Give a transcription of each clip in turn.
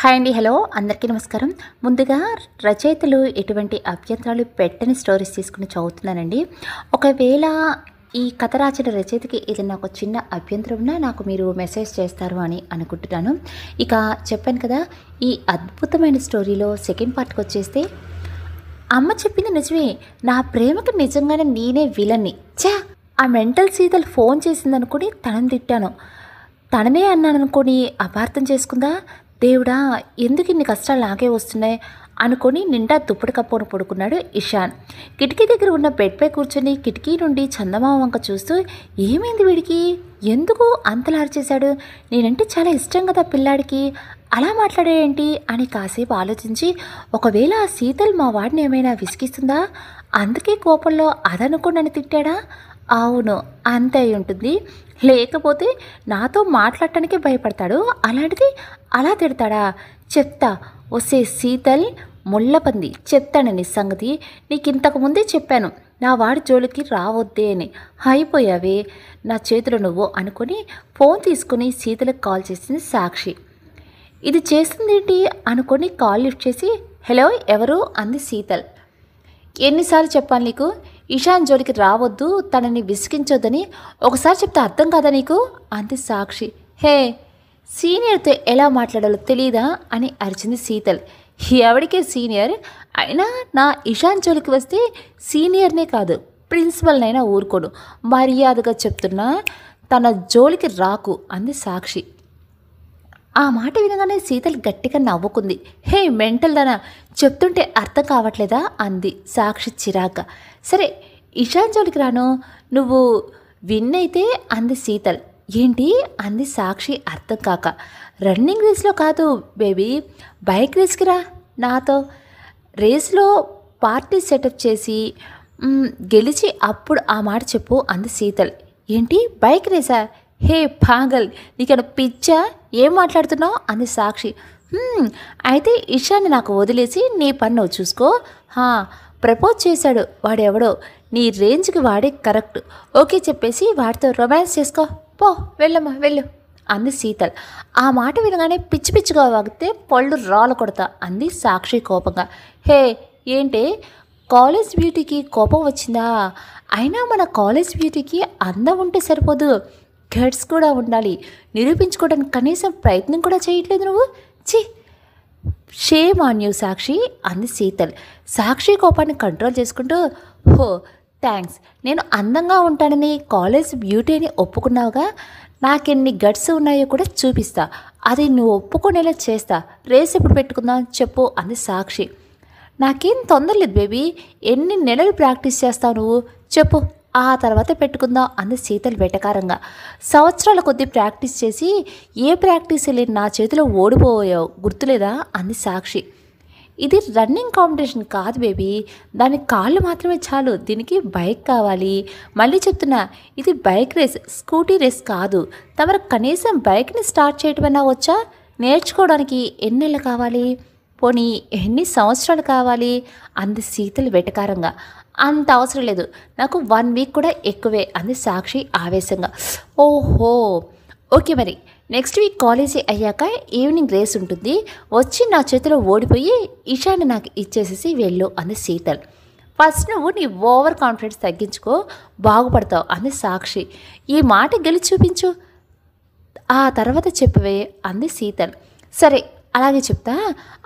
Hi అండి, hello అందరికీ నమస్కారం. ముందుగా రచయితలు ఎటువంటి అభ్యంతరాలు పెట్టని స్టోరీస్ తీసుకుని చదువుతున్నానండి. ఒకవేళ ఈ కథ రాసిన రచయితకి ఏదైనా ఒక చిన్న అభ్యంతరం ఉన్నా నాకు మీరు మెసేజ్ చేస్తారు అని అనుకుంటున్నాను. ఇక చెప్పాను కదా, ఈ అద్భుతమైన స్టోరీలో సెకండ్ పార్ట్కి వచ్చేస్తే, అమ్మ చెప్పింది నిజమే, నా ప్రేమకి నిజంగానే నేనే విలన్ని. ఆ మెంటల్ సీతలు ఫోన్ చేసిందనుకుని తనని తిట్టాను, తననే అన్నాను అనుకొని అపార్థం చేసుకుందా. దేవుడా, ఎందుకు ఇన్ని కష్టాలు నాకే వస్తున్నాయి అనుకొని నిండా దుప్పటి కప్పుకొని పడుకున్నాడు ఇషాన్. కిటికీ దగ్గర ఉన్న బెడ్పై కూర్చొని కిటికీ నుండి చందమామ వంక చూస్తూ, ఏమైంది వీడికి, ఎందుకు అంతలా అరిచేశాడు, నేనంటే చాలా ఇష్టం కదా పిల్లాడికి, అలా మాట్లాడేంటి అని కాసేపు ఆలోచించి, ఒకవేళ ఆ శీతల్ మా వాడిని ఏమైనా విసిగిస్తుందా, అందుకే కోపంలో అదనుకుని నన్ను తిట్టాడా? అవును, అంతే అయి ఉంటుంది. లేకపోతే నాతో మాట్లాడటానికి భయపడతాడు, అలాంటిది అలా తిడతాడా? చెప్తా, వసే శీతల్ ముళ్ళపంది, చెప్తాను నీ సంగతి. నీకు ఇంతకు ముందే చెప్పాను నా వాడి జోలికి రావద్దే అని, అయిపోయావే నా చేతిలో నువ్వు అనుకుని ఫోన్ తీసుకుని శీతలకు కాల్ చేసింది సాక్షి. ఇది చేస్తుందేంటి అనుకొని కాల్ లిఫ్ట్ చేసి, హలో ఎవరు అంది శీతల్. ఎన్నిసార్లు చెప్పాను నీకు ఇషాన్ జోలికి రావద్దు, తనని విసిగించొద్దని, ఒకసారి చెప్తే అర్థం కాదా నీకు అంది సాక్షి. హే, సీనియర్తో ఎలా మాట్లాడాలో తెలీదా అని అరిచింది శీతల్. ఎవడికే సీనియర్, అయినా నా ఇషాన్ జోలికి వస్తే సీనియర్నే కాదు ప్రిన్సిపల్నైనా ఊరుకోను, మర్యాదగా చెప్తున్నా తన జోలికి రాకు అంది సాక్షి. ఆ మాట వినగానే శీతల్ గట్టిగా నవ్వుకుంది. హే మెంటల్ దానా, చెప్తుంటే అర్థం కావట్లేదా అంది సాక్షి చిరాక. సరే ఇషాన్ జోలికి రాను, నువ్వు విన్ అయితే అంది శీతల్. ఏంటి అంది సాక్షి అర్థం కాక. రన్నింగ్ రేస్లో కాదు బేబీ, బైక్ రేస్కి రా నాతో, రేస్లో పార్టీ సెటప్ చేసి గెలిచి అప్పుడు ఆ మాట చెప్పు అంది శీతల్. ఏంటి బైక్ రేసా? హే పాగల్, నీకన్నా పిచ్చా, ఏం మాట్లాడుతున్నావు అంది సాక్షి. అయితే ఇషాన్ని నాకు వదిలేసి నీ పని నువ్వు చూసుకో. ప్రపోజ్ చేశాడు వాడెవడో, నీ రేంజ్కి వాడే కరెక్ట్, ఓకే చెప్పేసి వాడితో రొమాన్స్ చేసుకో, పో వెళ్ళమ్మా వెళ్ళు అంది శీతల్. ఆ మాట వినగానే పిచ్చి పిచ్చిగా వాగితే పళ్ళు రాళ్ళు కొడతా అంది సాక్షి కోపంగా. హే ఏంటే, కాలేజ్ బ్యూటీకి కోపం వచ్చిందా? అయినా మన కాలేజ్ బ్యూటీకి అందం ఉంటే సరిపోదు, గట్స్ కూడా ఉండాలి, నిరూపించుకోవడానికి కనీసం ప్రయత్నం కూడా చేయట్లేదు నువ్వు. ఛీ, షేమ్ ఆన్ యూ సాక్షి అంది శీతల్. సాక్షి కోపాన్ని కంట్రోల్ చేసుకుంటూ, హో థ్యాంక్స్, నేను అందంగా ఉంటానని కాలేజ్ బ్యూటీ అని ఒప్పుకున్నావుగా, నాకెన్ని గట్స్ ఉన్నాయో కూడా చూపిస్తా, అది నువ్వు ఒప్పుకునేలా చేస్తా, రేస్ ఎప్పుడు పెట్టుకుందాం చెప్పు అంది సాక్షి. నాకేం తొందరలేదు బేబీ, ఎన్ని నెలలు ప్రాక్టీస్ చేస్తావు నువ్వు చెప్పు, ఆ తర్వాత పెట్టుకుందాం అంది శీతల్ వెటకారంగా. సంవత్సరాల కొద్దీ ప్రాక్టీస్ చేసి ఏ ప్రాక్టీస్ లేని నా చేతిలో ఓడిపోయావు గుర్తులేదా అంది సాక్షి. ఇది రన్నింగ్ కాంపిటీషన్ కాదు బేబీ, దానికి కాళ్ళు మాత్రమే చాలు, దీనికి బైక్ కావాలి. మళ్ళీ చెప్తున్నా, ఇది బైక్ రేస్, స్కూటీ రేస్ కాదు. తమరు కనీసం బైక్ని స్టార్ట్ చేయటమన్నా వచ్చా? నేర్చుకోవడానికి ఎన్ని నెలలు కావాలి, పోనీ ఎన్ని సంవత్సరాలు కావాలి అంది శీతల్ వెటకారంగా. అంత అవసరం లేదు, నాకు 1 వీక్ కూడా ఎక్కువే అంది సాక్షి ఆవేశంగా. ఓహో ఓకే, మరి నెక్స్ట్ వీక్ కాలేజీ అయ్యాక ఈవినింగ్ రేస్ ఉంటుంది, వచ్చి నా చేతిలో ఓడిపోయి ఇషాన్ని నాకు ఇచ్చేసేసి వెళ్ళు అంది శీతల్. ఫస్ట్ నువ్వు నీ ఓవర్ కాన్ఫిడెన్స్ తగ్గించుకో, బాగుపడతావు అంది సాక్షి. ఈ మాట గెలిచి చూపించు, ఆ తర్వాత చెప్పవే అంది శీతల్. సరే అలాగే చెప్తా,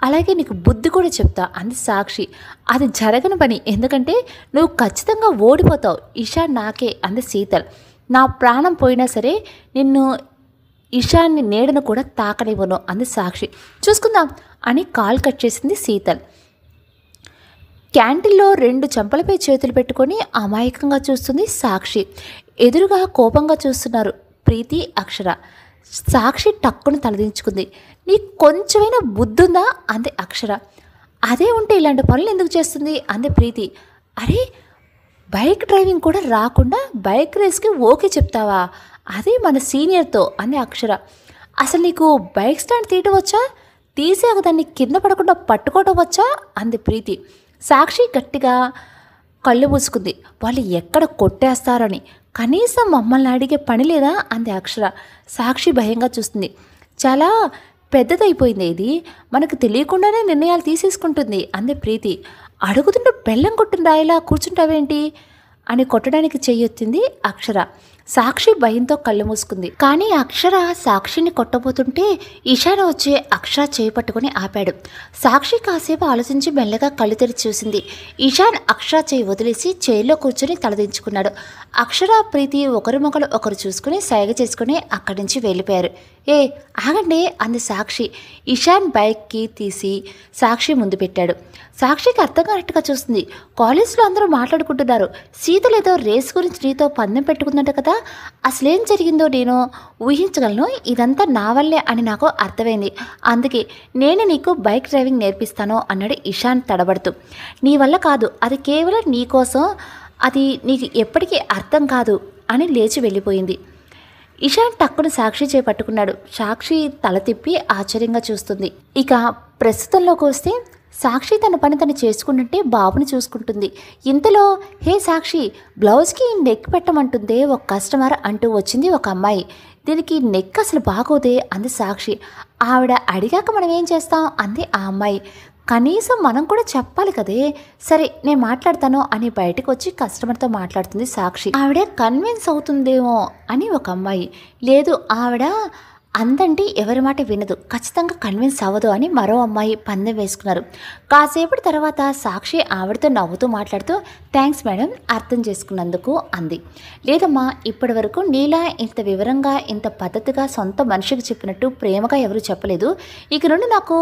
అలాగే నీకు బుద్ధి కూడా చెప్తా అంది సాక్షి. అది జరగని పని, ఎందుకంటే నువ్వు ఖచ్చితంగా ఓడిపోతావు, ఇషాన్ నాకే అంది శీతల్. నా ప్రాణం పోయినా సరే నిన్ను ఇషాన్ని నీడను కూడా తాకనివ్వను అంది సాక్షి. చూసుకుందాం అని కాల్ కట్ చేసింది శీతల్. క్యాంటీన్లో 2 చెంపలపై చేతులు పెట్టుకొని అమాయకంగా చూస్తుంది సాక్షి. ఎదురుగా కోపంగా చూస్తున్నారు ప్రీతి, అక్షర. సాక్షి టక్కును తలదించుకుంది. నీకు కొంచెమైనా బుద్ధుందా అంది అక్షర. అదే ఉంటే ఇలాంటి పనులు ఎందుకు చేస్తుంది అంది ప్రీతి. అరే, బైక్ డ్రైవింగ్ కూడా రాకుండా బైక్ రేస్కి ఓకే చెప్తావా, అదే మన సీనియర్తో అంది అక్షర. అసలు నీకు బైక్ స్టాండ్ తీయటం వచ్చా, తీసాక దాన్ని కింద పడకుండా పట్టుకోవటం వచ్చా అంది ప్రీతి. సాక్షి గట్టిగా కళ్ళు మూసుకుంది. వాళ్ళు ఎక్కడ కొట్టేస్తారని, కనీసం మమ్మల్ని అడిగే పని లేదా అంది అక్షర. సాక్షి భయంగా చూస్తుంది. చాలా పెద్దదైపోయింది ఇది, మనకు తెలియకుండానే నిర్ణయాలు తీసేసుకుంటుంది అంది ప్రీతి. అడుగుతుంటే బెల్లం కొట్టిన రాయిలా కూర్చుంటావేంటి అని కొట్టడానికి చెయ్యొత్తింది అక్షర. సాక్షి భయంతో కళ్ళు మూసుకుంది. కానీ అక్షర సాక్షిని కొట్టబోతుంటే ఇషాన్ వచ్చి అక్షర చేయి పట్టుకుని ఆపాడు. సాక్షి కాసేపు ఆలోచించి మెల్లగా కళ్ళు తెరిచి చూసింది. ఇషాన్ అక్షర చేయి వదిలేసి చైర్లో కూర్చొని తలదించుకున్నాడు. అక్షర ప్రీతి ఒకరి మొగలు ఒకరు చూసుకుని సైగ చేసుకుని అక్కడి నుంచి వెళ్ళిపోయారు. ఏ ఆగండి అంది సాక్షి. ఇషాన్ బైక్కి తీసి సాక్షి ముందు పెట్టాడు. సాక్షికి అర్థం కానట్టుగా చూస్తుంది. కాలేజ్లో అందరూ మాట్లాడుకుంటున్నారు. సీతలేదో రేస్ గురించి నీతో పందెం పెట్టుకుందంట కదా, అసలేం జరిగిందో నేను ఊహించగలను. ఇదంతా నా వల్లే అని నాకు అర్థమైంది. అందుకే నేను నీకు బైక్ డ్రైవింగ్ నేర్పిస్తాను అన్నాడు ఇషాన్ తడబడుతూ. నీ వల్ల కాదు, అది కేవలం నీ కోసం, అది నీకు ఎప్పటికీ అర్థం కాదు అని లేచి వెళ్ళిపోయింది. ఇషాన్ టక్కును సాక్షి చేపట్టుకున్నాడు. సాక్షి తల తిప్పి ఆశ్చర్యంగా చూస్తుంది. ఇక ప్రస్తుతంలోకి వస్తే సాక్షి తన పని తను చేసుకుంటుంటే బాబుని చూసుకుంటుంది. ఇంతలో హే సాక్షి, బ్లౌజ్కి నెక్ పెట్టమంటుందే ఒక కస్టమర్ అంటూ వచ్చింది ఒక అమ్మాయి. దీనికి నెక్ అసలు బాగోదే అంది సాక్షి. ఆవిడ అడిగాక మనం ఏం చేస్తాం అంది ఆ అమ్మాయి. కనీసం మనం కూడా చెప్పాలి కదే. సరే నేను మాట్లాడతాను అని బయటకు వచ్చి కస్టమర్తో మాట్లాడుతుంది సాక్షి. ఆవిడ కన్విన్స్ అవుతుందేమో అని ఒక అమ్మాయి. లేదు, ఆవిడ అందంటే ఎవరి మాట వినదు, ఖచ్చితంగా కన్విన్స్ అవ్వదు అని మరో అమ్మాయి పందెం వేసుకున్నారు. కాసేపటి తర్వాత సాక్షి ఆవిడతో నవ్వుతూ మాట్లాడుతూ థ్యాంక్స్ మేడం, అర్థం చేసుకున్నందుకు అంది. లేదమ్మా, ఇప్పటి వరకు నీలా ఇంత వివరంగా ఇంత పద్ధతిగా సొంత మనిషికి చెప్పినట్టు ప్రేమగా ఎవరు చెప్పలేదు. ఇక నుండి నాకు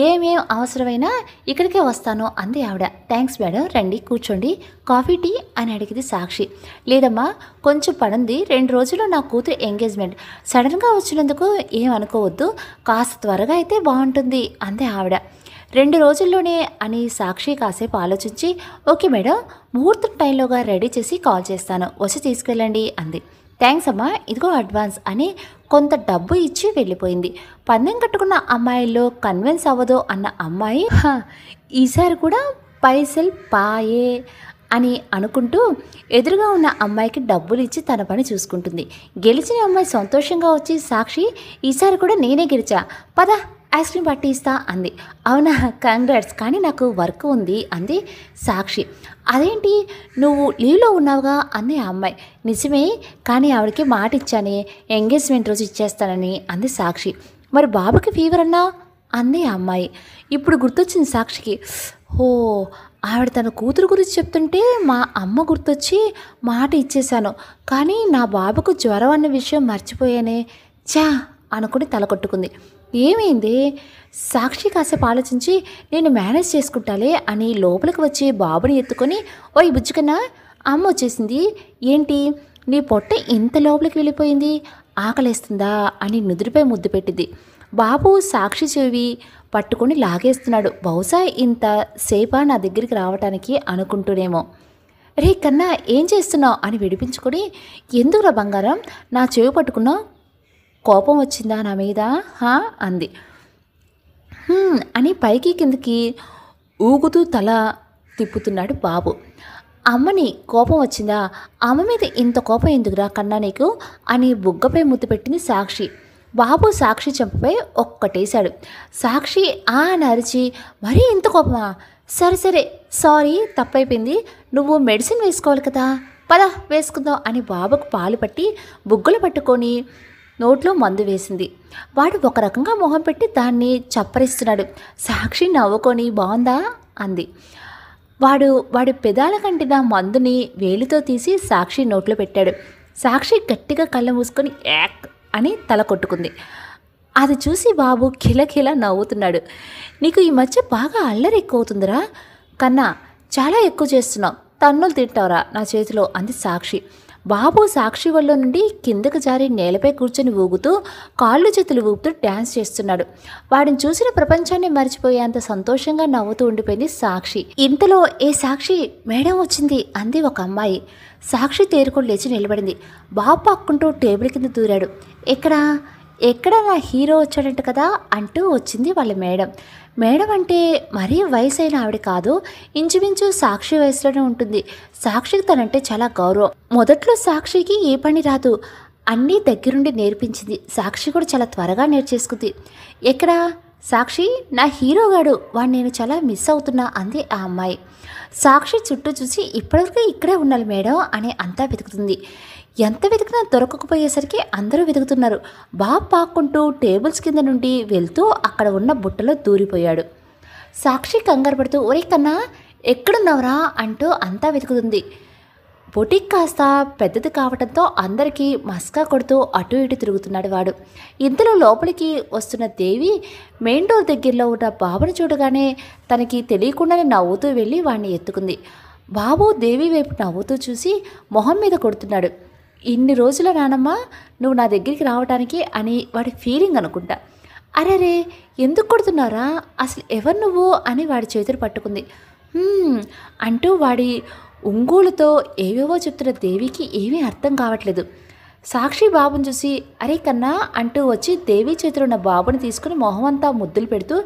ఏమేం అవసరమైనా ఇక్కడికే వస్తాను అంది ఆవిడ. థ్యాంక్స్ మేడం, రండి కూర్చోండి, కాఫీ టీ అని అడిగింది సాక్షి. లేదమ్మా, కొంచెం పనుంది, 2 రోజుల్లో నా కూతురు ఎంగేజ్మెంట్, సడన్గా వచ్చినందుకు ఏమనుకోవద్దు, కాస్త త్వరగా అయితే బాగుంటుంది అంది ఆవిడ. 2 రోజుల్లోనే అని సాక్షి కాసేపు ఆలోచించి ఓకే మేడం, ముహూర్తం టైంలోగా రెడీ చేసి కాల్ చేస్తాను, వచ్చి తీసుకెళ్ళండి అంది. థ్యాంక్స్ అమ్మా, ఇదిగో అడ్వాన్స్ అని కొంత డబ్బు ఇచ్చి వెళ్ళిపోయింది. పందెం కట్టుకున్న అమ్మాయిల్లో కన్విన్స్ అవ్వదు అన్న అమ్మాయి ఈసారి కూడా పైసలు పాయే అని అనుకుంటూ ఎదురుగా ఉన్న అమ్మాయికి డబ్బులు ఇచ్చి తన పని చూసుకుంటుంది. గెలిచిన అమ్మాయి సంతోషంగా వచ్చి సాక్షి, ఈసారి కూడా నేనే గెలిచా, పద ఐస్ క్రీమ్ పార్టీ ఇస్తా అంది. అవునా, కంగ్రాట్స్, కానీ నాకు వర్క్ ఉంది అంది సాక్షి. అదేంటి, నువ్వు లీవ్లో ఉన్నావుగా అంది ఆ అమ్మాయి. నిజమే, కానీ ఆవిడకి మాట ఇచ్చానే, ఎంగేజ్మెంట్ రోజు ఇచ్చేస్తానని అంది సాక్షి. మరి బాబుకి ఫీవర్ అన్నా అంది ఆ అమ్మాయి. ఇప్పుడు గుర్తొచ్చింది సాక్షికి. ఓ, ఆవిడ తన కూతురు గురించి చెప్తుంటే మా అమ్మ గుర్తొచ్చి మాట ఇచ్చేశాను, కానీ నా బాబుకు జ్వరం అన్న విషయం మర్చిపోయానే, చా అనుకుని తల కొట్టుకుంది. ఏమైంది? సాక్షి కాసేపు ఆలోచించి నేను మేనేజ్ చేసుకుంటాలే అని లోపలికి వచ్చి బాబుని ఎత్తుకొని ఓయ్ బుజ్జుకన్నా, అమ్మ వచ్చేసింది, ఏంటి నీ పొట్ట ఇంత లోపలికి వెళ్ళిపోయింది, ఆకలేస్తుందా అని నుదురుపై ముద్దు పెట్టింది. బాబు సాక్షి చెవి పట్టుకొని లాగేస్తున్నాడు. బహుశా ఇంత సేపా నా దగ్గరికి రావటానికి అనుకుంటూనేమో. రే కన్నా, ఏం చేస్తున్నావు అని విడిపించుకొని, ఎందుకురా బంగారం నా చెవి పట్టుకున్నావు, కోపం వచ్చిందా నా మీద అంది. అని పైకి కిందకి ఊగుతూ తల తిప్పుతున్నాడు బాబు. అమ్మని కోపం వచ్చిందా, అమ్మ మీద ఇంత కోపం ఎందుకురా కన్నా నీకు అని బుగ్గపై ముద్దు పెట్టింది సాక్షి. బాబు సాక్షి చెంపపై ఒక్కటేశాడు. సాక్షి నరిచి, మరీ ఇంత కోపమా, సరే సరే సారీ, తప్పైపోయింది, నువ్వు మెడిసిన్ వేసుకోవాలి కదా, పద వేసుకుందాం అని బాబుకు పాలు పట్టి బుగ్గలు పట్టుకొని నోట్లో మందు వేసింది. వాడు ఒక రకంగా మొహం పెట్టి దాన్ని చప్పరిస్తున్నాడు. సాక్షి నవ్వుకొని బాగుందా అంది. వాడి పెదాల కంటిన మందుని వేలితో తీసి సాక్షి నోట్లో పెట్టాడు. సాక్షి గట్టిగా కళ్ళ మూసుకొని యాక్ అని తల కొట్టుకుంది. అది చూసి బాబు కిలకిల నవ్వుతున్నాడు. నీకు ఈ మధ్య బాగా అల్లరి ఎక్కువ అవుతుందిరా కన్నా, చాలా ఎక్కువ చేస్తున్నావు, తన్నులు తింటావురా నా చేతిలో అంది సాక్షి. బాబు సాక్షి వల్ల నుండి కిందకు జారి నేలపై కూర్చొని ఊగుతూ కాళ్ళు చేతులు ఊపుతూ డ్యాన్స్ చేస్తున్నాడు. వాడిని చూసిన ప్రపంచాన్ని మర్చిపోయేంత సంతోషంగా నవ్వుతూ ఉండిపోయింది సాక్షి. ఇంతలో ఏ సాక్షి, మేడం వచ్చింది అంది ఒక అమ్మాయి. సాక్షి తేరుకొని లేచి నిలబడింది. బాబు పక్కుంటూ టేబుల్ కింద దూరాడు. ఎక్కడ నా హీరో వచ్చాడంట కదా అంటూ వచ్చింది వాళ్ళ మేడం. మేడం అంటే మరీ వయసు అయిన ఆవిడ కాదు, ఇంచుమించు సాక్షి వయసులోనే ఉంటుంది. సాక్షికి తనంటే చాలా గౌరవం. మొదట్లో సాక్షికి ఏ పని రాదు, అన్నీ దగ్గరుండి నేర్పించింది. సాక్షి కూడా చాలా త్వరగా నేర్చేసుకుంది. ఎక్కడ సాక్షి, నా హీరోగాడు, వాడు నేను చాలా మిస్ అవుతున్నా అంది ఆ అమ్మాయి. సాక్షి చుట్టూ చూసి ఇప్పటివరకు ఇక్కడే ఉండాలి మేడం అని అంతా వెతుకుతుంది. ఎంత వెతికినా దొరకకపోయేసరికి అందరూ వెతుకుతున్నారు. బాబు పాక్కుంటూ టేబుల్స్ కింద నుండి వెళ్తూ అక్కడ ఉన్న బుట్టలో దూరిపోయాడు. సాక్షి కంగారు పడుతూ ఒరే కన్నా ఎక్కడున్నావురా అంటూ అంతా వెతుకుతుంది. బొటిక్ కాస్త పెద్దది కావడంతో అందరికీ మస్కా కొడుతూ అటు ఇటు తిరుగుతున్నాడు వాడు. ఇంతలో లోపలికి వస్తున్న దేవి మెయిన్ డోర్ దగ్గరలో ఉన్న బాబుని చూడగానే తనకి తెలియకుండానే నవ్వుతూ వెళ్ళి వాడిని ఎత్తుకుంది. బాబు దేవి వైపు నవ్వుతూ చూసి మొహం మీద కొడుతున్నాడు. ఇన్ని రోజుల నానమ్మ నువ్వు నా దగ్గరికి రావడానికి అని వాడి ఫీలింగ్ అనుకుంటా. అరేరే ఎందుకు కొడుతున్నారా, అసలు ఎవరు నువ్వు అని వాడి చేతులు పట్టుకుంది. అంటూ వాడి ఉంగూలతో ఏవేవో చెప్తున్న దేవికి ఏమీ అర్థం కావట్లేదు. సాక్షి బాబుని చూసి అరే కన్నా అంటూ వచ్చి దేవి చేతిలో ఉన్న బాబుని తీసుకుని మొహం అంతా ముద్దులు పెడుతూ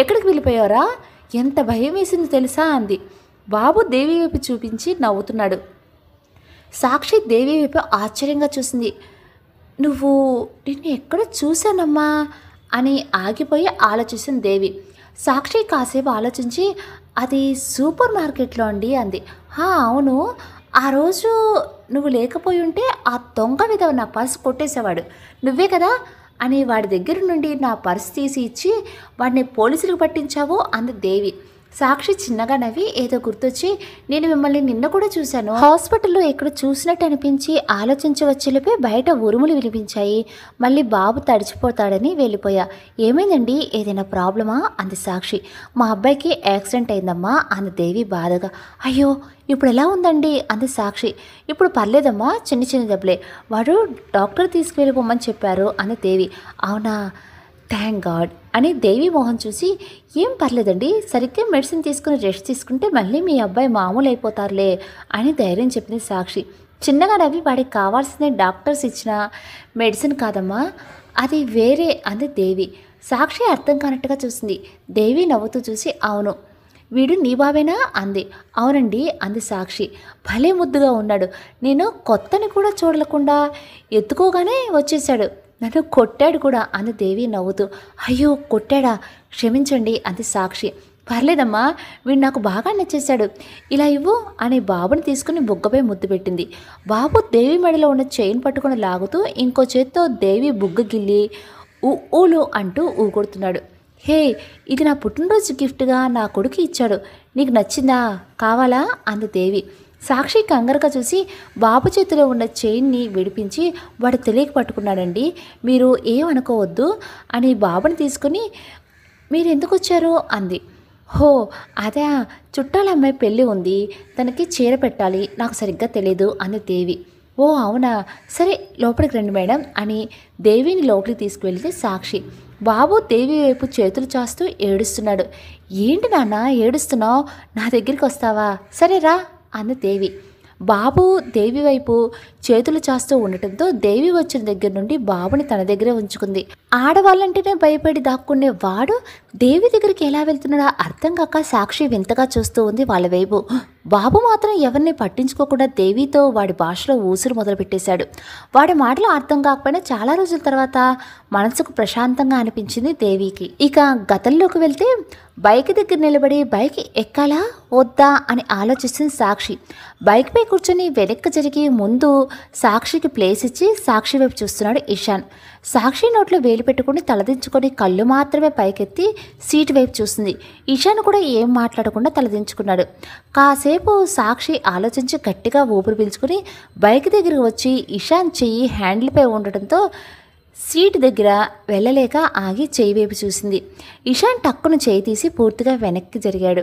ఎక్కడికి వెళ్ళిపోయారా, ఎంత భయం వేసింది తెలుసా అంది. బాబు దేవి వైపు చూపించి నవ్వుతున్నాడు. సాక్షి దేవి వైపు ఆశ్చర్యంగా చూసింది. నిన్ను ఎక్కడ చూశానమ్మా అని ఆగిపోయి ఆలోచిస్తుంది దేవి. సాక్షి కాసేపు ఆలోచించి అది సూపర్ మార్కెట్లో అండి అంది. అవును, ఆ రోజు నువ్వు లేకపోయి ఉంటే ఆ దొంగ విధవ నా పర్స్ కొట్టేసేవాడు, నువ్వే కదా అని వాడి దగ్గర నుండి నా పర్స్ తీసి ఇచ్చి వాడిని పోలీసులకు పట్టించావు అంది దేవి. సాక్షి చిన్నగా నవ్వి ఏదో గుర్తొచ్చి నేను మిమ్మల్ని నిన్న కూడా చూశాను, హాస్పిటల్లో ఎక్కడ చూసినట్టు అనిపించి ఆలోచించవచ్చులపై బయట ఉరుములు వినిపించాయి. మళ్ళీ బాబు తడిచిపోతాడని వెళ్ళిపోయా. ఏమైందండి, ఏదైనా ప్రాబ్లమా అంది సాక్షి. మా అబ్బాయికి యాక్సిడెంట్ అయిందమ్మా అంది దేవి బాధగా. అయ్యో ఇప్పుడు ఎలా ఉందండి అంది సాక్షి. ఇప్పుడు పర్లేదమ్మా, చిన్న చిన్న దెబ్బలే, వాడు డాక్టర్ తీసుకువెళ్ళిపోమని చెప్పారు అంది దేవి. అవునా, థ్యాంక్ గాడ్ అని దేవి మోహన్ చూసి ఏం పర్లేదండి, సరిగ్గా మెడిసిన్ తీసుకుని రెస్ట్ తీసుకుంటే మళ్ళీ మీ అబ్బాయి మామూలు అయిపోతారులే అని ధైర్యం చెప్పింది సాక్షి. చిన్నగా నవ్వి వాడికి కావాల్సిందే డాక్టర్స్ ఇచ్చిన మెడిసిన్ కాదమ్మా, అది వేరే అంది దేవి. సాక్షి అర్థం కానట్టుగా చూసింది. దేవి నవ్వుతూ చూసి అవును వీడు నీ బాబేనా అంది. అవునండి అంది సాక్షి. భలే ముద్దుగా ఉన్నాడు, నేను కొత్తని కూడా చూడకుండా ఎత్తుకోగానే వచ్చేసాడు, నన్ను కొట్టాడు కూడా అంది దేవి నవ్వుతూ. అయ్యో కొట్టాడా, క్షమించండి అంది సాక్షి. పర్లేదమ్మా, వీడు నాకు బాగా నచ్చేశాడు, ఇలా ఇవ్వు అని బాబుని తీసుకుని బుగ్గపై ముద్దు పెట్టింది. బాబు దేవి మెడలో ఉన్న చైన్ పట్టుకుని లాగుతూ ఇంకో చేత్తో దేవి బుగ్గ గిల్లి ఊలు అంటూ ఊకొడుతున్నాడు. హే, ఇది నా పుట్టినరోజు గిఫ్ట్గా నా కొడుకు ఇచ్చాడు, నీకు నచ్చిందా, కావాలా అంది దేవి. సాక్షి కంగారుగా చూసి బాబు చేతిలో ఉన్న చైన్ని విడిపించి వాడు తెలియక పట్టుకున్నాడండి, మీరు ఏమనుకోవద్దు అని బాబుని తీసుకుని మీరు ఎందుకు వచ్చారు అంది. హో అదే, చుట్టాల అమ్మాయి పెళ్ళి ఉంది, తనకి చీర పెట్టాలి, నాకు సరిగ్గా తెలియదు అంది దేవి. ఓ అవునా, సరే లోపలికి రండి మేడం అని దేవిని లోపలికి తీసుకువెళ్తే సాక్షి. బాబు దేవి వైపు చేతులు చాస్తూ ఏడుస్తున్నాడు. ఏంటి నాన్న ఏడుస్తున్నావు, నా దగ్గరికి వస్తావా, సరే రా అంది దేవి. బాబు దేవి వైపు చేతులు చాస్తూ ఉండటంతో దేవి వచ్చిన దగ్గర నుండి బాబుని తన దగ్గరే ఉంచుకుంది. ఆడవాళ్ళంటేనే భయపడి దాక్కునే వాడు దేవి దగ్గరికి ఎలా వెళ్తున్నాడో అర్థం కాక సాక్షి వింతగా చూస్తూ ఉంది వాళ్ళ వైపు. బాబు మాత్రం ఎవరిని పట్టించుకోకుండా దేవితో వాడి భాషలో ఊసురు మొదలుపెట్టేశాడు. వాడి మాటలు అర్థం కాకపోయినా చాలా రోజుల తర్వాత మనసుకు ప్రశాంతంగా అనిపించింది దేవికి. ఇక గతంలోకి వెళ్తే బైక్ దగ్గర నిలబడి బైక్ ఎక్కాలా వద్దా అని ఆలోచిస్తుంది సాక్షి. బైక్పై కూర్చొని వెనక్కి జరిగి ముందు సాక్షికి ప్లేస్ ఇచ్చి సాక్షి వైపు చూస్తున్నాడు ఇషాన్. సాక్షి నోట్లో వేలు పెట్టుకుని తలదించుకొని కళ్ళు మాత్రమే పైకెత్తి సీటు వైపు చూస్తుంది. ఇషాన్ కూడా ఏం మాట్లాడకుండా తలదించుకున్నాడు. కాసేపు సాక్షి ఆలోచించి గట్టిగా ఊపిరి పీల్చుకుని బైక్ దగ్గరకు వచ్చి ఇషాన్ చెయ్యి హ్యాండిల్పై ఉండటంతో సీటు దగ్గర వెళ్ళలేక ఆగి చెయ్యి వైపు చూసింది. ఇషాన్ టక్కును చేయి తీసి పూర్తిగా వెనక్కి జరిగాడు.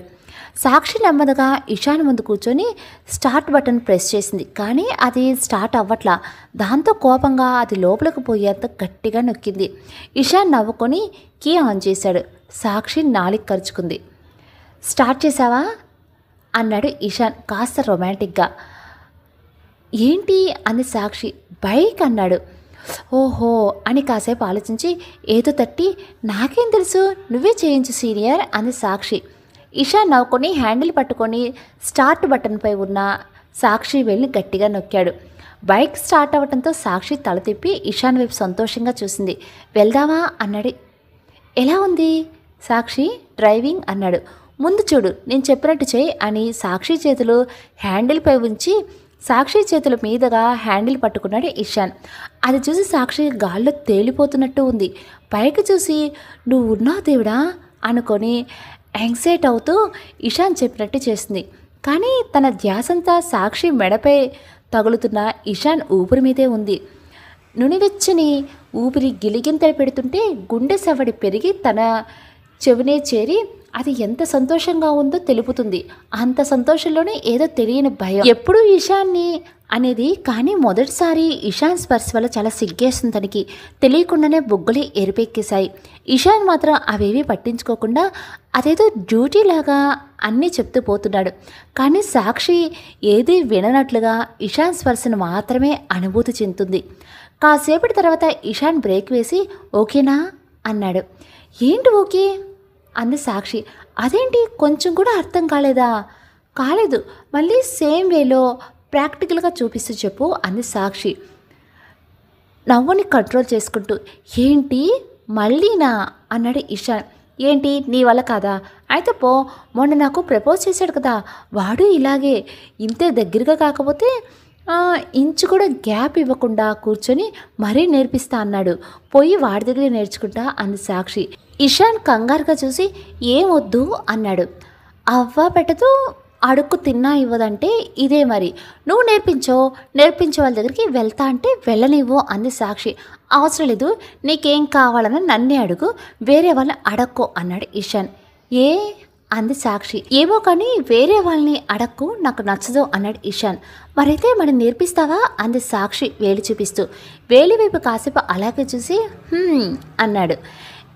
సాక్షి నెమ్మదిగా ఇషాన్ ముందు కూర్చొని స్టార్ట్ బటన్ ప్రెస్ చేసింది, కానీ అది స్టార్ట్ అవ్వట్లా. దాంతో కోపంగా అది లోపలికి పోయేంత గట్టిగా నొక్కింది. ఇషాన్ నవ్వుకొని కీ ఆన్ చేశాడు. సాక్షి నాలిక ఖర్చుకుంది. స్టార్ట్ చేసావా అన్నాడు ఇషాన్ కాస్త రొమాంటిక్గా. ఏంటి అంది సాక్షి. బైక్ అన్నాడు. ఓహో అని కాసేపు ఆలోచించి ఏదో తట్టి నాకేం తెలుసు, నువ్వే చేయించు సీనియర్ అంది సాక్షి. ఇషాన్ నవ్వుకొని హ్యాండిల్ పట్టుకొని స్టార్ట్ బటన్పై ఉన్న సాక్షి వెళ్ళి గట్టిగా నొక్కాడు. బైక్ స్టార్ట్ అవ్వడంతో సాక్షి తల తిప్పి ఇషాన్ వైపు సంతోషంగా చూసింది. వెళ్దామా అన్నాడు. ఎలా ఉంది సాక్షి డ్రైవింగ్ అన్నాడు. ముందు చూడు, నేను చెప్పినట్టు చేయి అని సాక్షి చేతులు హ్యాండిల్పై ఉంచి సాక్షి చేతుల మీదుగా హ్యాండిల్ పట్టుకున్నాడు ఇషాన్. అది చూసి సాక్షి గాల్లో తేలిపోతున్నట్టు ఉంది. పైకి చూసి నువ్వు ఉన్నావు దేవుడా అనుకొని యాంగ్జైటీ అవుతూ ఇషాన్ చెప్పినట్టు చేసింది. కానీ తన ధ్యాసంతా సాక్షి మెడపై తగులుతున్న ఇషాన్ ఊపిరి మీదే ఉంది. నునివెచ్చని ఊపిరి గిలిగింతలు పెడుతుంటే గుండె సవడి పెరిగి తన చెవినే చేరి అది ఎంత సంతోషంగా ఉందో తెలుపుతుంది. అంత సంతోషంలోనే ఏదో తెలియని భయం. ఎప్పుడూ ఇషాన్ని అనేది, కానీ మొదటిసారి ఇషాన్ స్పర్శ వల్ల చాలా సిగ్గేస్తుంది. తనకి తెలియకుండానే బొగ్గలు ఎరిపెక్కేశాయి. ఇషాన్ మాత్రం అవేవి పట్టించుకోకుండా అదేదో డ్యూటీ లాగా అన్నీ చెప్తూ పోతున్నాడు. కానీ సాక్షి ఏదీ విననట్లుగా ఇషాన్ స్పర్శను మాత్రమే అనుభూతి చెందుతుంది. కాసేపటి తర్వాత ఇషాన్ బ్రేక్ వేసి ఓకేనా అన్నాడు. ఏంటి ఓకే అంది సాక్షి. అదేంటి కొంచెం కూడా అర్థం కాలేదా? కాలేదు, మళ్ళీ సేమ్ వేలో ప్రాక్టికల్గా చూపిస్తూ చెప్పు అంది సాక్షి నవ్వుని కంట్రోల్ చేసుకుంటూ. ఏంటి మళ్ళీనా అన్నాడు ఇషాన్. ఏంటి నీ వల్ల కాదా? అయితే పో, మొన్న నాకు ప్రపోజ్ చేశాడు కదా వాడు ఇలాగే, ఇంతే దగ్గరగా కాకపోతే ఇంచు కూడా గ్యాప్ ఇవ్వకుండా కూర్చొని మరీ నేర్పిస్తా అన్నాడు. పోయి వాడి దగ్గరే నేర్చుకుంటా అంది సాక్షి. ఇషాన్ కంగారుగా చూసి ఏమొద్దు అన్నాడు. అవ్వ పెట్టదు, అడుక్కు తిన్నా ఇవ్వదంటే ఇదే మరి. నువ్వు నేర్పించే వాళ్ళ దగ్గరికి వెళ్తా అంటే వెళ్ళనివ్వు అంది సాక్షి. అవసరం లేదు, నీకేం కావాలని నన్నే అడుగు, వేరే వాళ్ళని అడక్కో అన్నాడు ఇషాన్. ఏ అంది సాక్షి. ఏమో కానీ వేరే వాళ్ళని అడక్కు, నాకు నచ్చదు అన్నాడు ఇషాన్. మరైతే మరి నేర్పిస్తావా అంది సాక్షి వేలి చూపిస్తూ. వేలి వైపు కాసేపు అలాగే చూసి అన్నాడు.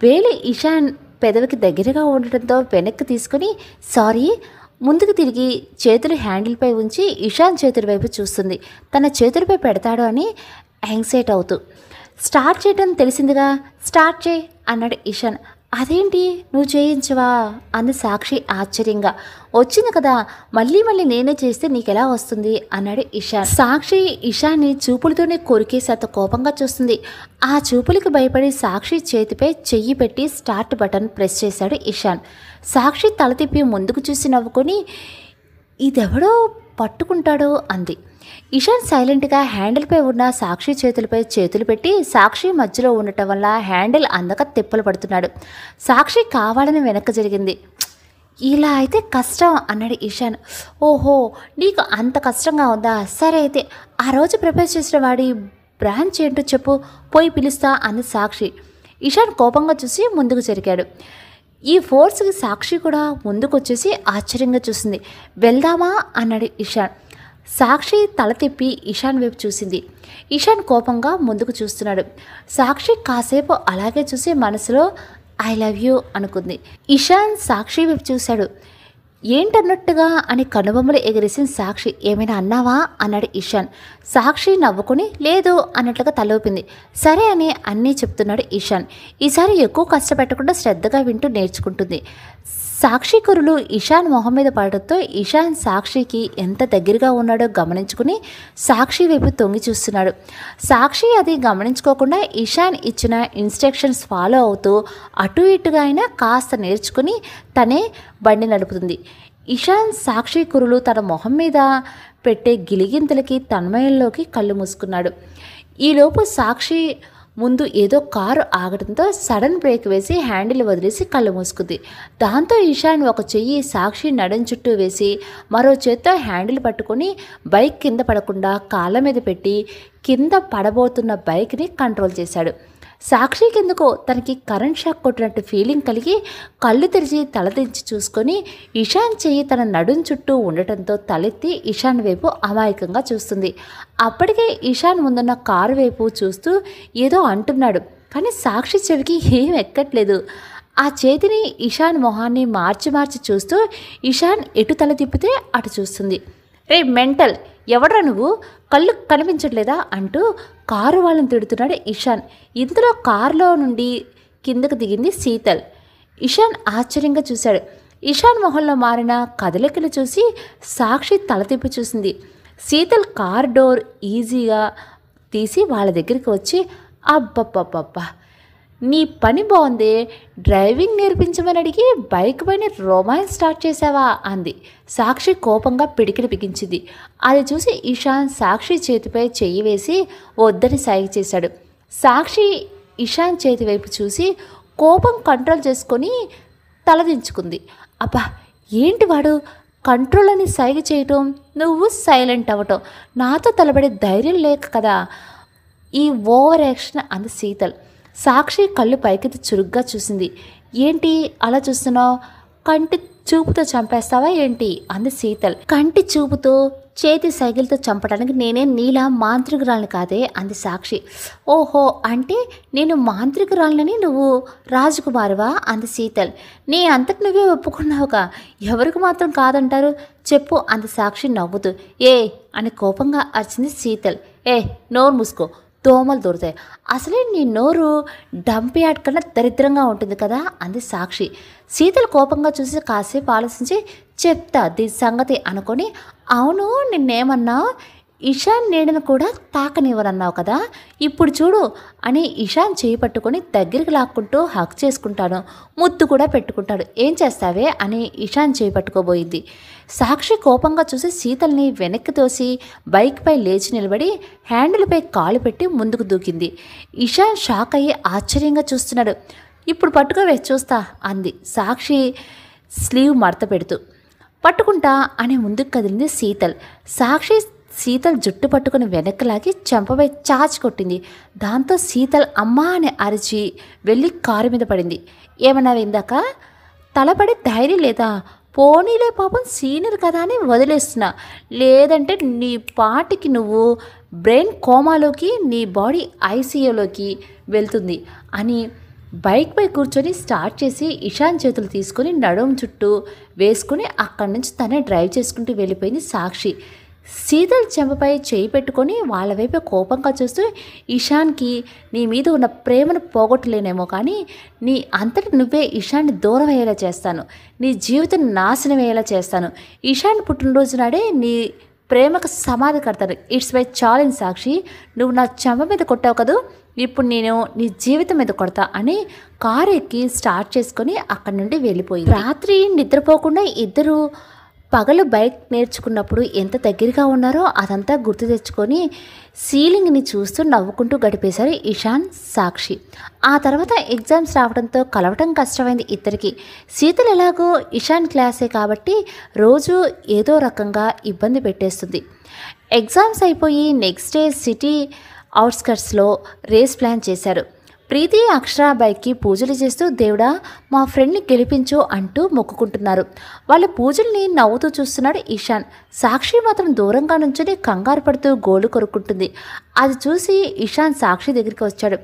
వేలి ఇషాన్ పెదవికి దగ్గరగా ఉండటంతో వెనక్కి తీసుకుని సారీ ముందుకు తిరిగి చేతులు హ్యాండిల్పై ఉంచి ఇషాన్ చేతుల వైపు చూస్తుంది. తన చేతులపై పెడతాడు అని యాంగ్జైటీ అవుతూ. స్టార్ట్ చేయడం తెలిసిందిగా, స్టార్ట్ చేయి అన్నాడు ఇషాన్. అదేంటి నువ్వు చేయించవా అంది సాక్షి ఆశ్చర్యంగా. వచ్చింది కదా, మళ్ళీ నేనే చేస్తే నీకెలా వస్తుంది అన్నాడు ఇషాన్. సాక్షి ఇషాన్ని చూపులతోనే కొరికేసి అంత కోపంగా చూస్తుంది. ఆ చూపులకి భయపడి సాక్షి చేతిపై చెయ్యి పెట్టి స్టార్ట్ బటన్ ప్రెస్ చేశాడు ఇషాన్. సాక్షి తల తిప్పి ముందుకు చూసి నవ్వుకొని ఇదెవడో పట్టుకుంటాడో అంది. ఇషాన్ సైలెంట్గా హ్యాండిల్పై ఉన్న సాక్షి చేతులపై చేతులు పెట్టి సాక్షి మధ్యలో ఉండటం వల్ల హ్యాండిల్ అందక తిప్పలు పడుతున్నాడు. సాక్షి కావాలని వెనక్కి జరిగింది. ఇలా అయితే కష్టం అన్నాడు ఇషాన్. ఓహో నీకు అంత కష్టంగా ఉందా, సరే అయితే ఆ రోజు ప్రపోజ్ చేసిన వాడి బ్రాంచ్ ఏంటో చెప్పు, పోయి పిలుస్తా అంది సాక్షి. ఇషాన్ కోపంగా చూసి ముందుకు జరిగాడు. ఈ ఫోర్స్కి సాక్షి కూడా ముందుకు వచ్చేసి ఆశ్చర్యంగా చూసింది. వెళ్దామా అన్నాడు ఇషాన్. సాక్షి తల తిప్పి ఇషాన్ వైపు చూసింది. ఇషాన్ కోపంగా ముందుకు చూస్తున్నాడు. సాక్షి కాసేపు అలాగే చూసి మనసులో ఐ లవ్ యూ అనుకుంది. ఇషాన్ సాక్షి వైపు చూశాడు. ఏంటన్నట్టుగా అని కనుబొమ్మలు ఎగిరేసిన సాక్షి. ఏమైనా అన్నావా అన్నాడు ఇషాన్. సాక్షి నవ్వుకుని లేదు అన్నట్లుగా తలూపింది. సరే అని అన్నీ చెప్తున్నాడు ఇషాన్. ఈసారి ఎక్కువ కష్టపెట్టకుండా శ్రద్ధగా వింటూ నేర్చుకుంటుంది. సాక్షి కురులు ఇషాన్ మొహం మీద పడడంతో ఇషాన్ సాక్షికి ఎంత దగ్గరగా ఉన్నాడో గమనించుకుని సాక్షి వైపు తొంగి చూస్తున్నాడు. సాక్షి అది గమనించుకోకుండా ఇషాన్ ఇచ్చిన ఇన్స్ట్రక్షన్స్ ఫాలో అవుతూ అటు ఇటుగా అయినా కాస్త నేర్చుకుని తనే బండి నడుపుతుంది. ఇషాన్ సాక్షి కురులు తన మొహం మీద పెట్టే గిలిగింతలకి తన్మయంలోకి కళ్ళు మూసుకున్నాడు. ఈలోపు సాక్షి ముందు ఏదో కారు ఆగడంతో సడన్ బ్రేక్ వేసి హ్యాండిల్ వదిలేసి కళ్ళు మూసుకుంది. దాంతో ఇషాన్ ఒక చెయ్యి సాక్షి నడుం చుట్టూ వేసి మరో చేత్తో హ్యాండిల్ పట్టుకొని బైక్ కింద పడకుండా కాళ్ళ మీద పెట్టి కింద పడబోతున్న బైక్ని కంట్రోల్ చేశాడు. సాక్షి కిందకు తనకి కరెంట్ షాక్ కొట్టినట్టు ఫీలింగ్ కలిగి కళ్ళు తెరిచి తలదించి చూసుకొని ఇషాన్ చెయ్యి తన నడుం చుట్టూ ఉండటంతో తలెత్తి ఇషాన్ వైపు అమాయకంగా చూస్తుంది. అప్పటికే ఇషాన్ ముందున్న కారు వైపు చూస్తూ ఏదో అంటున్నాడు. కానీ సాక్షి చెవికి ఏం ఎక్కట్లేదు. ఆ చేతిని ఇషాన్ మొహాన్ని మార్చి చూస్తూ ఇషాన్ ఎటు తల తిప్పితే అటు చూస్తుంది. రే మెంటల్, ఎవడ్రా నువ్వు, కళ్ళు కనిపించట్లేదా అంటూ కారు వాళ్ళని తిడుతున్నాడు ఇషాన్. ఇంతలో కారులో నుండి కిందకు దిగింది శీతల్. ఇషాన్ ఆశ్చర్యంగా చూశాడు. ఇషాన్ మొహంలో మారిన కదలికలు చూసి సాక్షి తల తిప్పి చూసింది. శీతల్ కార్ డోర్ ఈజీగా తీసి వాళ్ళ దగ్గరికి వచ్చి, అబ్బబ్బబ్బబ్బా, నీ పని బాగుంది, డ్రైవింగ్ నేర్పించమని అడిగి బైక్ పైన రొమాన్స్ స్టార్ట్ చేసావా అంది. సాక్షి కోపంగా పిడికిలి బిగించింది. అది చూసి ఇషాన్ సాక్షి చేతిపై చెయ్యి వేసి వద్దని సైగ చేశాడు. సాక్షి ఇషాన్ చేతి వైపు చూసి కోపం కంట్రోల్ చేసుకొని తలదించుకుంది. అబ్బా, ఏంటి వాడు కంట్రోల్ అని సైగ చేయటం, నువ్వు సైలెంట్ అవ్వటం, నాతో తలబడే ధైర్యం లేక కదా ఈ ఓవర్ యాక్షన్ అంది శీతల్. సాక్షి కళ్ళు పైకెత్తి చురుగ్గా చూసింది. ఏంటి అలా చూస్తున్నావు, కంటి చూపుతో చంపేస్తావా ఏంటి అంది శీతల్. కంటి చూపుతో చేతి సైకిల్తో చంపడానికి నేనే నీలా మాంత్రికురాలని కాదే అంది సాక్షి. ఓహో, అంటే నేను మాంత్రికురాలని నువ్వు రాజకుమారువా అంది శీతల్. నీ అంతటి నువ్వే ఒప్పుకున్నావుగా, ఎవరికి మాత్రం కాదంటారు చెప్పు అంది సాక్షి నవ్వుతూ. ఏ అని కోపంగా అరిచింది శీతల్. నోరు మూసుకో, దోమలు దొరుకుతాయి, అసలే నీ నోరు డంపియాడ్ కన్నా దరిద్రంగా ఉంటుంది కదా అంది సాక్షి. శీతల్ కోపంగా చూసి కాసేపు ఆలోచించి చెప్తా దీని సంగతి అనుకొని, అవును నిన్నేమన్నావు, ఇషాన్ నీడను కూడా తాకనివ్వనన్నావు కదా, ఇప్పుడు చూడు అని ఇషాన్ చేయి పట్టుకొని దగ్గరికి లాక్కుంటూ హక్ చేసుకుంటాను, ముద్దు కూడా పెట్టుకుంటాడు, ఏం చేస్తావే అని ఇషాన్ చేయి పట్టుకోబోయింది. సాక్షి కోపంగా చూసి శీతల్ని వెనక్కి తోసి బైక్పై లేచి నిలబడి హ్యాండిల్పై కాలు పెట్టి ముందుకు దూకింది. ఇషాన్ షాక్ అయ్యి ఆశ్చర్యంగా చూస్తున్నాడు. ఇప్పుడు పట్టుకోవే చూస్తా అంది సాక్షి స్లీవ్ మడత పెడుతూ. పట్టుకుంటా అని ముందుకు కదిలింది శీతల్. సాక్షి శీతల్ జుట్టు పట్టుకుని వెనక్కి లాగి చెంపపై చాచి కొట్టింది. దాంతో శీతల్ అమ్మా అని అరిచి వెళ్ళి కారు మీద పడింది. ఏమన్నావు ఇందాక, తలపడి ధైర్యం లేదా, పోనీలే పాపం సీనియర్ కదా అని వదిలేస్తున్నా, లేదంటే నీ పాటికి నువ్వు బ్రెయిన్ కోమాలోకి, నీ బాడీ ఐసీయూలోకి వెళ్తుంది అని బైక్పై కూర్చొని స్టార్ట్ చేసి ఇషాన్ చేతులు తీసుకొని నడుము చుట్టూ వేసుకుని అక్కడి నుంచి తనే డ్రైవ్ చేసుకుంటూ వెళ్ళిపోయింది సాక్షి. శీతల్ చెంపపై చేయి పెట్టుకొని వాళ్ళ వైపు కోపంగా చూస్తూ, ఇషాన్కి నీ మీద ఉన్న ప్రేమను పోగొట్టలేనేమో కానీ నీ అంతటి నువ్వే ఇషాన్ని దూరం అయ్యేలా చేస్తాను, నీ జీవితం నాశనం అయ్యేలా చేస్తాను, ఇషాన్ పుట్టినరోజు నాడే నీ ప్రేమకు సమాధి కడతాను, ఇట్స్ మై ఛాలెంజ్ సాక్షి, నువ్వు నా చెంప మీద కొట్టావు కదూ, ఇప్పుడు నేను నీ జీవితం మీద కొడతా అని కారు ఎక్కి స్టార్ట్ చేసుకొని అక్కడి నుండి వెళ్ళిపోయింది. రాత్రి నిద్రపోకుండా ఇద్దరు పగలు బైక్ నేర్చుకున్నప్పుడు ఎంత దగ్గరగా ఉన్నారో అదంతా గుర్తు తెచ్చుకొని సీలింగ్ని చూస్తూ నవ్వుకుంటూ గడిపేశారు ఇషాన్ సాక్షి. ఆ తర్వాత ఎగ్జామ్స్ రావడంతో కలవటం కష్టమైంది ఇద్దరికి. శీతల్ ఎలాగో ఇషాన్ క్లాసే కాబట్టి రోజు ఏదో రకంగా ఇబ్బంది పెట్టేస్తుంది. ఎగ్జామ్స్ అయిపోయి నెక్స్ట్ డే సిటీ అవుట్స్కట్స్లో రేస్ ప్లాన్ చేశారు. ప్రీతి అక్షర బైక్కి పూజలు చేస్తూ దేవుడా మా ఫ్రెండ్ని గెలిపించు అంటూ మొక్కుకుంటున్నారు. వాళ్ళ పూజల్ని నవ్వుతూ చూస్తున్నాడు ఇషాన్. సాక్షి మాత్రం దూరంగా నుంచుని కంగారు పడుతూ గోళ్ళు కొరుక్కుంటుంది. అది చూసి ఇషాన్ సాక్షి దగ్గరికి వచ్చాడు.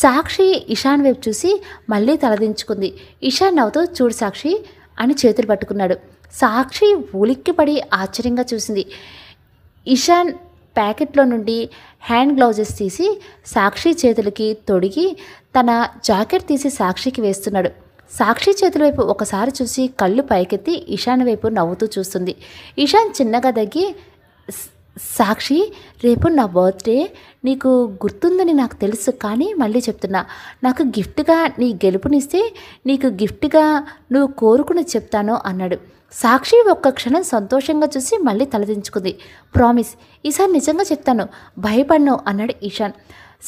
సాక్షి ఇషాన్ వైపు చూసి మళ్ళీ తలదించుకుంది. ఇషాన్ నవ్వుతూ చూడు సాక్షి అని చేతులు పట్టుకున్నాడు. సాక్షి ఉలిక్కిపడి ఆశ్చర్యంగా చూసింది. ఇషాన్ ప్యాకెట్లో నుండి హ్యాండ్ గ్లౌజెస్ తీసి సాక్షి చేతులకి తొడిగి తన జాకెట్ తీసి సాక్షికి వేస్తున్నాడు. సాక్షి చేతుల వైపు ఒకసారి చూసి కళ్ళు పైకెత్తి ఇషాన్ వైపు నవ్వుతూ చూస్తుంది. ఇషాన్ చిన్నగా దగ్గి, సాక్షి రేపు నా బర్త్డే, నీకు గుర్తుందని నాకు తెలుసు కానీ మళ్ళీ చెప్తున్నా, నాకు గిఫ్ట్గా నీ గెలుపునిస్తే నీకు గిఫ్ట్గా నువ్వు కోరుకుని చెప్తాను అన్నాడు. సాక్షి ఒక్క క్షణం సంతోషంగా చూసి మళ్ళీ తలదించుకుంది. ప్రామిస్, ఈసారి నిజంగా చెప్తాను, భయపడను అన్నాడు ఇషాన్.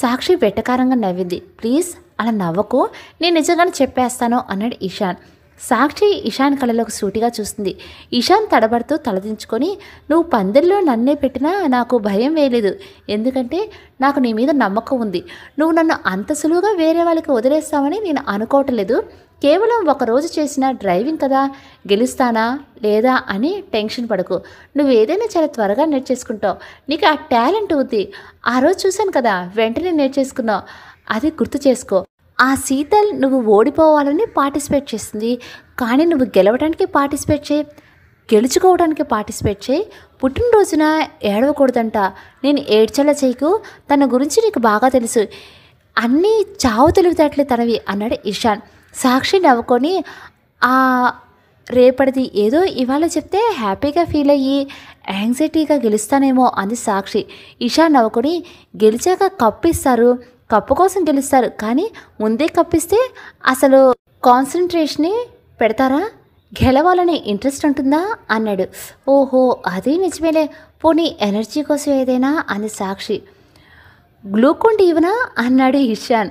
సాక్షి వెటకారంగా నవ్వింది. ప్లీజ్ అలా నవ్వకు, నేను నిజంగానే చెప్పేస్తాను అన్నాడు ఇషాన్. సాక్షి ఇషాన్ కళ్ళలోకి సూటిగా చూస్తుంది. ఇషాన్ తడబడుతూ తలదించుకొని, నువ్వు పందెల్లో నన్నే పెట్టినా నాకు భయం వేయలేదు, ఎందుకంటే నాకు నీ మీద నమ్మకం ఉంది. నువ్వు నన్ను అంత సులువుగా వేరే వాళ్ళకి వదిలేస్తావని నేను అనుకోవట్లేదు. కేవలం ఒకరోజు చేసిన డ్రైవింగ్ కదా, గెలుస్తానా లేదా అని టెన్షన్ పడకు. నువ్వు ఏదైనా చాలా త్వరగా నేర్చేసుకుంటావు, నీకు ఆ టాలెంట్ ఉంది. ఆ రోజు చూశాను కదా, వెంటనే నేర్చేసుకున్నావు, అది గుర్తు చేసుకో. ఆ శీతల్ నువ్వు ఓడిపోవాలని పార్టిసిపేట్ చేస్తుంది, కానీ నువ్వు గెలవడానికి పార్టిసిపేట్ చేయి, గెలుచుకోవడానికి పార్టిసిపేట్ చేయి. పుట్టినరోజున ఏడవకూడదంట, నేను ఏడ్చేలా చేయకు, తన గురించి నీకు బాగా తెలుసు, అన్నీ చావు తెలివితేటలే తనవి అన్నాడు ఇషాన్. సాక్షి నవ్వుకొని, ఆ రేపటిది ఏదో ఇవాళ చెప్తే హ్యాపీగా ఫీల్ అయ్యి యాంగ్జైటీగా గెలుస్తానేమో అంది సాక్షి. ఇషాన్ నవ్వుకొని, గెలిచాక కప్పు ఇస్తారు, కప్పు కోసం గెలుస్తారు, కానీ ముందే కప్పిస్తే అసలు కాన్సన్ట్రేషన్ని పెడతారా, గెలవాలనే ఇంట్రెస్ట్ ఉంటుందా అన్నాడు. ఓహో అదే నిజమేలే, పోనీ ఎనర్జీ కోసం ఏదైనా అంది సాక్షి. గ్లూకోన్ ఇవ్వనా అన్నాడు ఇషాన్.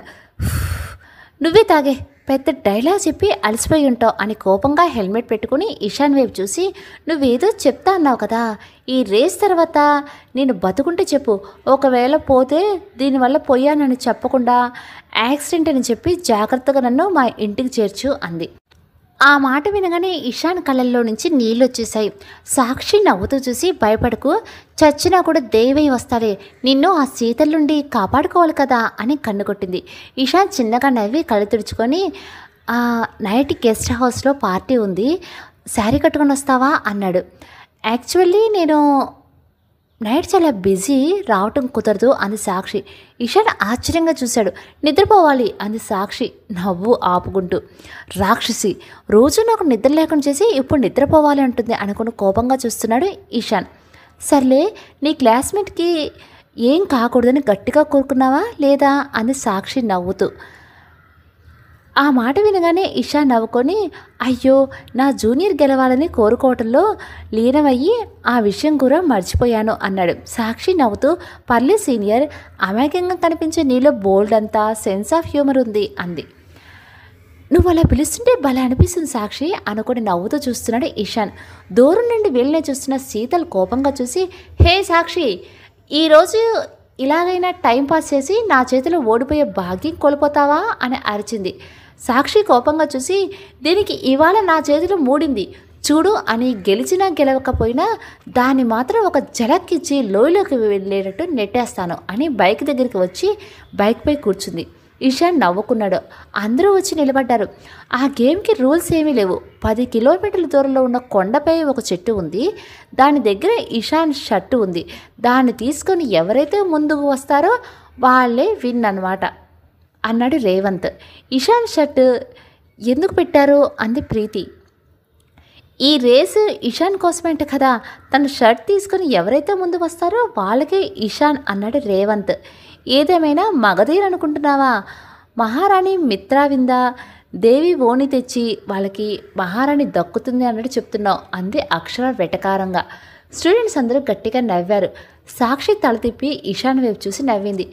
నువ్వే తాగే, పెద్ద డైలాగ్ చెప్పి అలసిపోయి ఉంటావు అని కోపంగా హెల్మెట్ పెట్టుకుని ఇషాన్ వైపు చూసి, నువ్వేదో చెప్తా అన్నావు కదా, ఈ రేస్ తర్వాత నేను బతుకుంటే చెప్పు, ఒకవేళ పోతే దీనివల్ల పోయానని చెప్పకుండా యాక్సిడెంట్ అని చెప్పి జాగ్రత్తగా నన్ను మా ఇంటికి చేర్చు అంది. ఆ మాట వినగానే ఇషాన్ కళ్ళల్లో నుంచి నీళ్ళు వచ్చేసాయి. సాక్షి నవ్వుతూ చూసి, భయపడకు, చచ్చినా కూడా దేవై వస్తాడే, నిన్ను ఆ శీతల నుండి కాపాడుకోవాలి కదా అని కన్ను కొట్టింది. ఇషాన్ చిన్నగా నవ్వి కళ్ళు తుడుచుకొని, నైట్ గెస్ట్ హౌస్లో పార్టీ ఉంది, శారీ కట్టుకొని వస్తావా అన్నాడు. యాక్చువల్లీ నేను నైట్ చాలా బిజీ, రావటం కుదరదు అంది సాక్షి. ఇషాన్ ఆశ్చర్యంగా చూశాడు. నిద్రపోవాలి అంది సాక్షి నవ్వు ఆపుకుంటూ. రాక్షసి, రోజు నాకు నిద్ర లేకుండా చేసి ఇప్పుడు నిద్రపోవాలి అంటుంది అనుకుని కోపంగా చూస్తున్నాడు ఇషాన్. సర్లే, నీ క్లాస్మేట్కి ఏం కాకూడదని గట్టిగా కోరుకున్నావా లేదా అంది సాక్షి నవ్వుతూ. ఆ మాట వినగానే ఇషాన్ నవ్వుకొని, అయ్యో నా జూనియర్ గెలవాలని కోరుకోవటంలో లీనమయ్యి ఆ విషయం కూడా మర్చిపోయాను అన్నాడు. సాక్షి నవ్వుతూ, పర్లే సీనియర్, అమాయకంగా కనిపించే నీలో బోల్డ్ అంతా సెన్స్ ఆఫ్ హ్యూమర్ ఉంది అంది. నువ్వు అలా పిలుస్తుంటే భలే అనిపిస్తుంది సాక్షి అనుకుని నవ్వుతూ చూస్తున్నాడు ఇషాన్. దూరం నుండి వెళ్ళనే చూస్తున్న శీతల్ కోపంగా చూసి, హే సాక్షి, ఈరోజు ఇలాగైనా టైంపాస్ చేసి నా చేతిలో ఓడిపోయే భాగ్యం కోల్పోతావా అని అరిచింది. సాక్షి కోపంగా చూసి, దీనికి ఇవాళ నా చేతిలో మూడింది చూడు అని, గెలిచినా గెలవకపోయినా దాన్ని మాత్రం ఒక జలక్కిచ్చి లోయలోకి వెళ్ళేటట్టు నెట్టేస్తాను అని బైక్ దగ్గరికి వచ్చి బైక్పై కూర్చుంది. ఇషాన్ నవ్వుకున్నాడు. అందరూ వచ్చి నిలబడ్డారు. ఆ గేమ్కి రూల్స్ ఏమీ లేవు. 10 కిలోమీటర్ల దూరంలో ఉన్న కొండపై ఒక చెట్టు ఉంది, దాని దగ్గర ఇషాన్ షర్టు ఉంది, దాన్ని తీసుకొని ఎవరైతే ముందుకు వస్తారో వాళ్ళే విన్ అన్నమాట అన్నాడు రేవంత్. ఇషాన్ షర్ట్ ఎందుకు పెట్టారు అంది ప్రీతి. ఈ రేసు ఇషాన్ కోసమేంట కదా, తన షర్ట్ తీసుకొని ఎవరైతే ముందు వస్తారో వాళ్ళకే ఇషాన్ అన్నాడు రేవంత్. ఏదేమైనా మగధీర్ అనుకుంటున్నావా, మహారాణి మిత్రావిందా దేవి ఓణి తెచ్చి వాళ్ళకి మహారాణి దక్కుతుంది అన్నట్టు చెప్తున్నావు అంది అక్షర వెటకారంగా. స్టూడెంట్స్ అందరూ గట్టిగా నవ్వారు. సాక్షి తల తిప్పి ఇషాన్ వైపు చూసి నవ్వింది.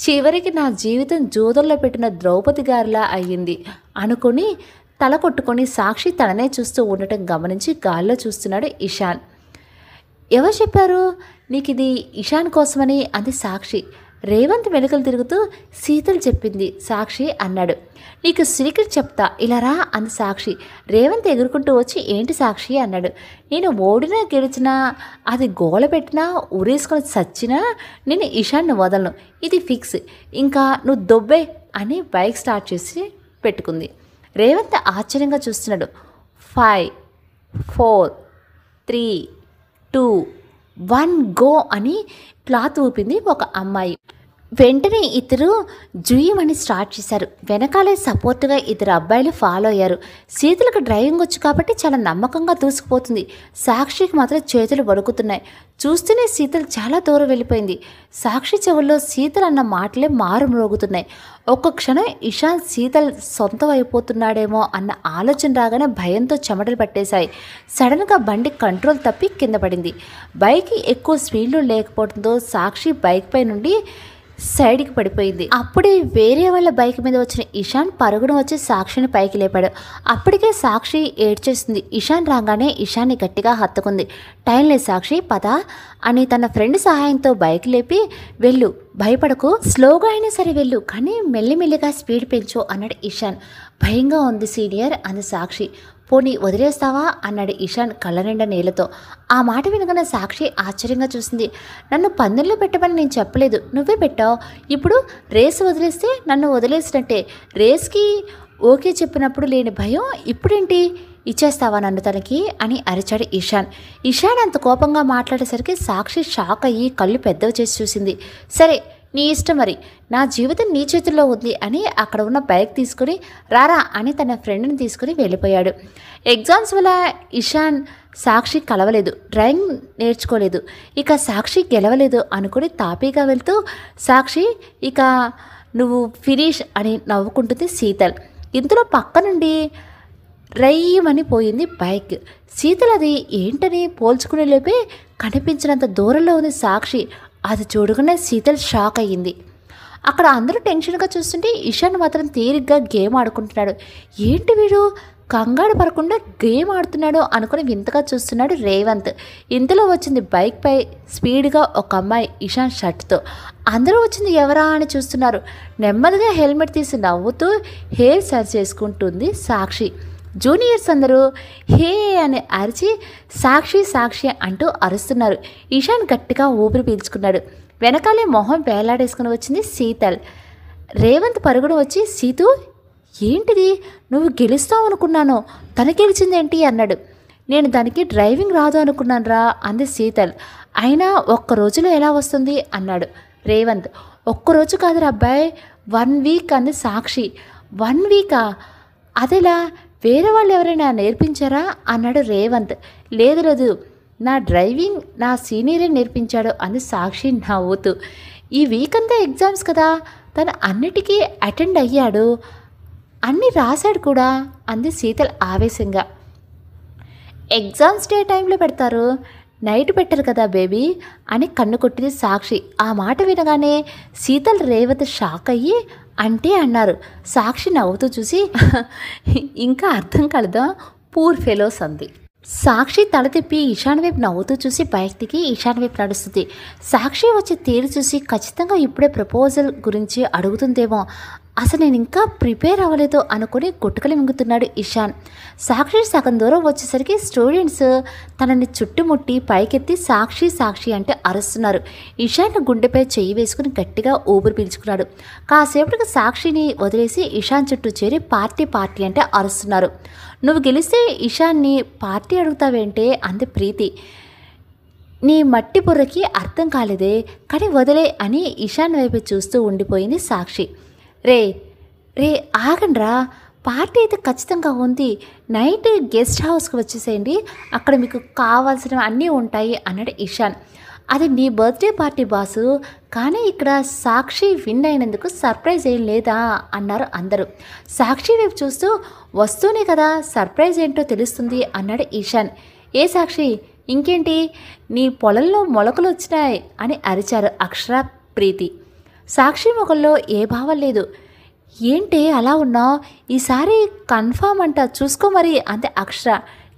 చివరికి నా జీవితం జోదల్లో పెట్టిన ద్రౌపది గారిలా అయ్యింది అనుకుని తల కొట్టుకొని సాక్షి తననే చూస్తూ ఉండటం గమనించి గాల్లో చూస్తున్నాడు ఇషాన్. ఎవరు చెప్పారు నీకు ఇది ఇషాన్ కోసమని అంది సాక్షి. రేవంత్ వెనుకలు తిరుగుతూ, శీతల్ చెప్పింది సాక్షి అన్నాడు. నీకు సీక్రెట్ చెప్తా ఇలా రా అంది సాక్షి. రేవంత్ ఎగురుకుంటూ వచ్చి, ఏంటి సాక్షి అన్నాడు. నేను ఓడినా గెలిచినా, అది గోల పెట్టినా, ఉరేసుకొని చచ్చినా నేను ఇషాన్ని వదలను, ఇది ఫిక్స్, ఇంకా నువ్వు దొబ్బే అని బైక్ స్టార్ట్ చేసి పెట్టుకుంది. రేవంత్ ఆశ్చర్యంగా చూస్తున్నాడు. 5 4 3 2 1 గో అని క్లాత్ ఊపింది ఒక అమ్మాయి. వెంటనే ఇద్దరు జుయ్యమని స్టార్ట్ చేశారు. వెనకాలే సపోర్టుగా 2 అబ్బాయిలు ఫాలో అయ్యారు. శీతలకు డ్రైవింగ్ వచ్చు కాబట్టి చాలా నమ్మకంగా దూసుకుపోతుంది. సాక్షికి మాత్రం చేతులు వణుకుతున్నాయి. చూస్తూనే శీతల్ చాలా దూరం వెళ్ళిపోయింది. సాక్షి చెవుల్లో శీతల్ అన్న మాటలే మారు మ్రోగుతున్నాయి. ఒక్క క్షణం ఇషాన్ శీతల్ సొంతం అయిపోతున్నాడేమో అన్న ఆలోచన రాగానే భయంతో చెమటలు పట్టేశాయి. సడన్గా బండి కంట్రోల్ తప్పి కింద పడింది. బైక్ ఎక్కువ స్పీడ్లో లేకపోవడంతో సాక్షి బైక్ పై నుండి సైడ్కి పడిపోయింది. అప్పుడే వేరే వాళ్ళ బైక్ మీద వచ్చిన ఇషాన్ పరుగున వచ్చి సాక్షిని పైకి లేపాడు. అప్పటికే సాక్షి ఏడ్చేసింది. ఇషాన్ రాగానే ఇషాన్ని గట్టిగా హత్తుకుంది. టైం లేదు సాక్షి, పద అని తన ఫ్రెండ్ సహాయంతో బైక్ లేపి, వెళ్ళు, భయపడకు, స్లోగా అయినా సరే వెళ్ళు, కానీ మెల్లిమెల్లిగా స్పీడ్ పెంచు అన్నాడు ఇషాన్. భయంగా ఉంది సీనియర్ అంది సాక్షి. పోనీ వదిలేస్తావా అన్నాడు ఇషాన్ కళ్ళ నిండా నీళ్లతో. ఆ మాట వినగానే సాక్షి ఆశ్చర్యంగా చూసింది. నన్ను పందెంలో పెట్టమని నేను చెప్పలేదు, నువ్వే పెట్టావు. ఇప్పుడు రేసు వదిలేస్తే నన్ను వదిలేసినట్టే. రేస్కి ఓకే చెప్పినప్పుడు లేని భయం ఇప్పుడేంటి, ఇచ్చేస్తావా నన్ను తనకి అని అరిచాడు ఇషాన్. ఇషాన్ అంత కోపంగా మాట్లాడేసరికి సాక్షి షాక్ అయ్యి కళ్ళు పెద్దవి చేసి చూసింది. సరే నీ ఇష్టం మరి, నా జీవితం నీ చేతుల్లో ఉంది అని అక్కడ ఉన్న బైక్ తీసుకుని రారా అని తన ఫ్రెండ్ని తీసుకుని వెళ్ళిపోయాడు. ఎగ్జామ్స్ వల్ల ఇషాన్ సాక్షి కలవలేదు, డ్రాయింగ్ నేర్చుకోలేదు, ఇక సాక్షి గెలవలేదు అనుకుని తాపీగా వెళ్తూ సాక్షి ఇక నువ్వు ఫినిష్ అని నవ్వుకుంటుంది శీతల్. ఇంతలో పక్క నుండి రయ్యమని పోయింది బైక్. శీతల్ అది ఏంటని పోల్చుకునే లోపే కనిపించినంత దూరంలో ఉంది సాక్షి. అది చూడగానే శీతల్ షాక్ అయ్యింది. అక్కడ అందరూ టెన్షన్గా చూస్తుంటే ఇషాన్ మాత్రం తీరిగ్గా గేమ్ ఆడుకుంటున్నాడు. ఏంటి వీడు కంగారు పడకుండా గేమ్ ఆడుతున్నాడు అనుకుని వింతగా చూస్తున్నాడు రేవంత్. ఇంతలో వచ్చింది బైక్పై స్పీడ్గా ఒక అమ్మాయి ఇషాన్ షర్ట్తో. అందరూ వచ్చింది ఎవరా అని చూస్తున్నారు. నెమ్మదిగా హెల్మెట్ తీసి నవ్వుతూ హెయిర్ సరి చేసుకుంటుంది సాక్షి. జూనియర్స్ అందరూ హే అని అరిచి సాక్షి సాక్షి అంటూ అరుస్తున్నారు. ఇషాన్ గట్టిగా ఊపిరి పీల్చుకున్నాడు. వెనకాలే మొహం వేలాడేసుకుని వచ్చింది శీతల్. రేవంత్ పరుగుడు వచ్చి సీతు ఏంటిది, నువ్వు గెలుస్తావు అనుకున్నాను, తను గెలిచిందేంటి అన్నాడు. నేను దానికి డ్రైవింగ్ రాదు అనుకున్నాను రా అంది శీతల్. అయినా ఒక్క రోజులో ఎలా వస్తుంది అన్నాడు రేవంత్. ఒక్కరోజు కాదురా అబ్బాయి, 1 వీక్ అంది సాక్షి. 1 వీకా? అదెలా, వేరే వాళ్ళు ఎవరైనా నేర్పించారా అన్నాడు రేవంత్. లేదు లేదు, నా డ్రైవింగ్ నా సీనియరే నేర్పించాడు అంది సాక్షి నవ్వుతూ. ఈ వీక్ అంతా ఎగ్జామ్స్ కదా, తను అన్నిటికీ అటెండ్ అయ్యాడు, అన్నీ రాశాడు కూడా అంది శీతల్ ఆవేశంగా. ఎగ్జామ్స్ డే టైంలో పెడతారు, నైట్ పెట్టరు కదా బేబీ అని కన్ను కొట్టింది సాక్షి. ఆ మాట వినగానే శీతల్ రేవత్ షాక్ అయ్యి అంటే అన్నారు. సాక్షి నవ్వుతూ చూసి ఇంకా అర్థం కలదా పూర్ ఫెలోస్ అంది. సాక్షి తల తిప్పి ఇషాన్ వైపు నవ్వుతూ చూసి బైక్ దిగి ఇషాన్ వైపు నడుస్తుంది. సాక్షి వచ్చి తీరు చూసి ఖచ్చితంగా ఇప్పుడే ప్రపోజల్ గురించి అడుగుతుందేమో, అసలు నేను ఇంకా ప్రిపేర్ అవ్వలేదు అనుకుని గుట్టుకలు మింగుతున్నాడు ఇషాన్. సాక్షి సగం దూరం వచ్చేసరికి స్టూడెంట్స్ తనని చుట్టుముట్టి పైకెత్తి సాక్షి సాక్షి అంటే అరుస్తున్నారు. ఇషాన్ గుండెపై చెయ్యి వేసుకుని గట్టిగా ఊపిరి పీల్చుకున్నాడు. కాసేపటికి సాక్షిని వదిలేసి ఇషాన్ చుట్టూ చేరి పార్టీ పార్టీ అంటే అరుస్తున్నారు. నువ్వు గెలిస్తే ఇషాన్ని పార్టీ అడుగుతావేంటే అంది ప్రీతి. నీ మట్టి బుర్రకి అర్థం కాలేదే, కానీ వదిలే అని ఇషాన్ వైపు చూస్తూ ఉండిపోయింది సాక్షి. రే రే ఆగండ్రా, పార్టీ అయితే ఖచ్చితంగా ఉంది, నైట్ గెస్ట్ హౌస్కి వచ్చేసేయండి, అక్కడ మీకు కావాల్సినవి అన్నీ ఉంటాయి అన్నాడు ఇషాన్. అది నీ బర్త్డే పార్టీ బాసు, కానీ ఇక్కడ సాక్షి విన్ అయినందుకు సర్ప్రైజ్ ఏం లేదా అన్నారు అందరూ. సాక్షి వైపు చూస్తూ వస్తూనే కదా సర్ప్రైజ్ ఏంటో తెలుస్తుంది అన్నాడు ఇషాన్. ఏ సాక్షి, ఇంకేంటి నీ పొలంలో మొలకలు వచ్చినాయి అని అరిచారు అక్షర ప్రీతి. సాక్షి మొగల్లో ఏ భావం లేదు. ఏంటి అలా ఉన్నావు, ఈసారి కన్ఫామ్ అంట, చూసుకో మరి అంతే అక్షర.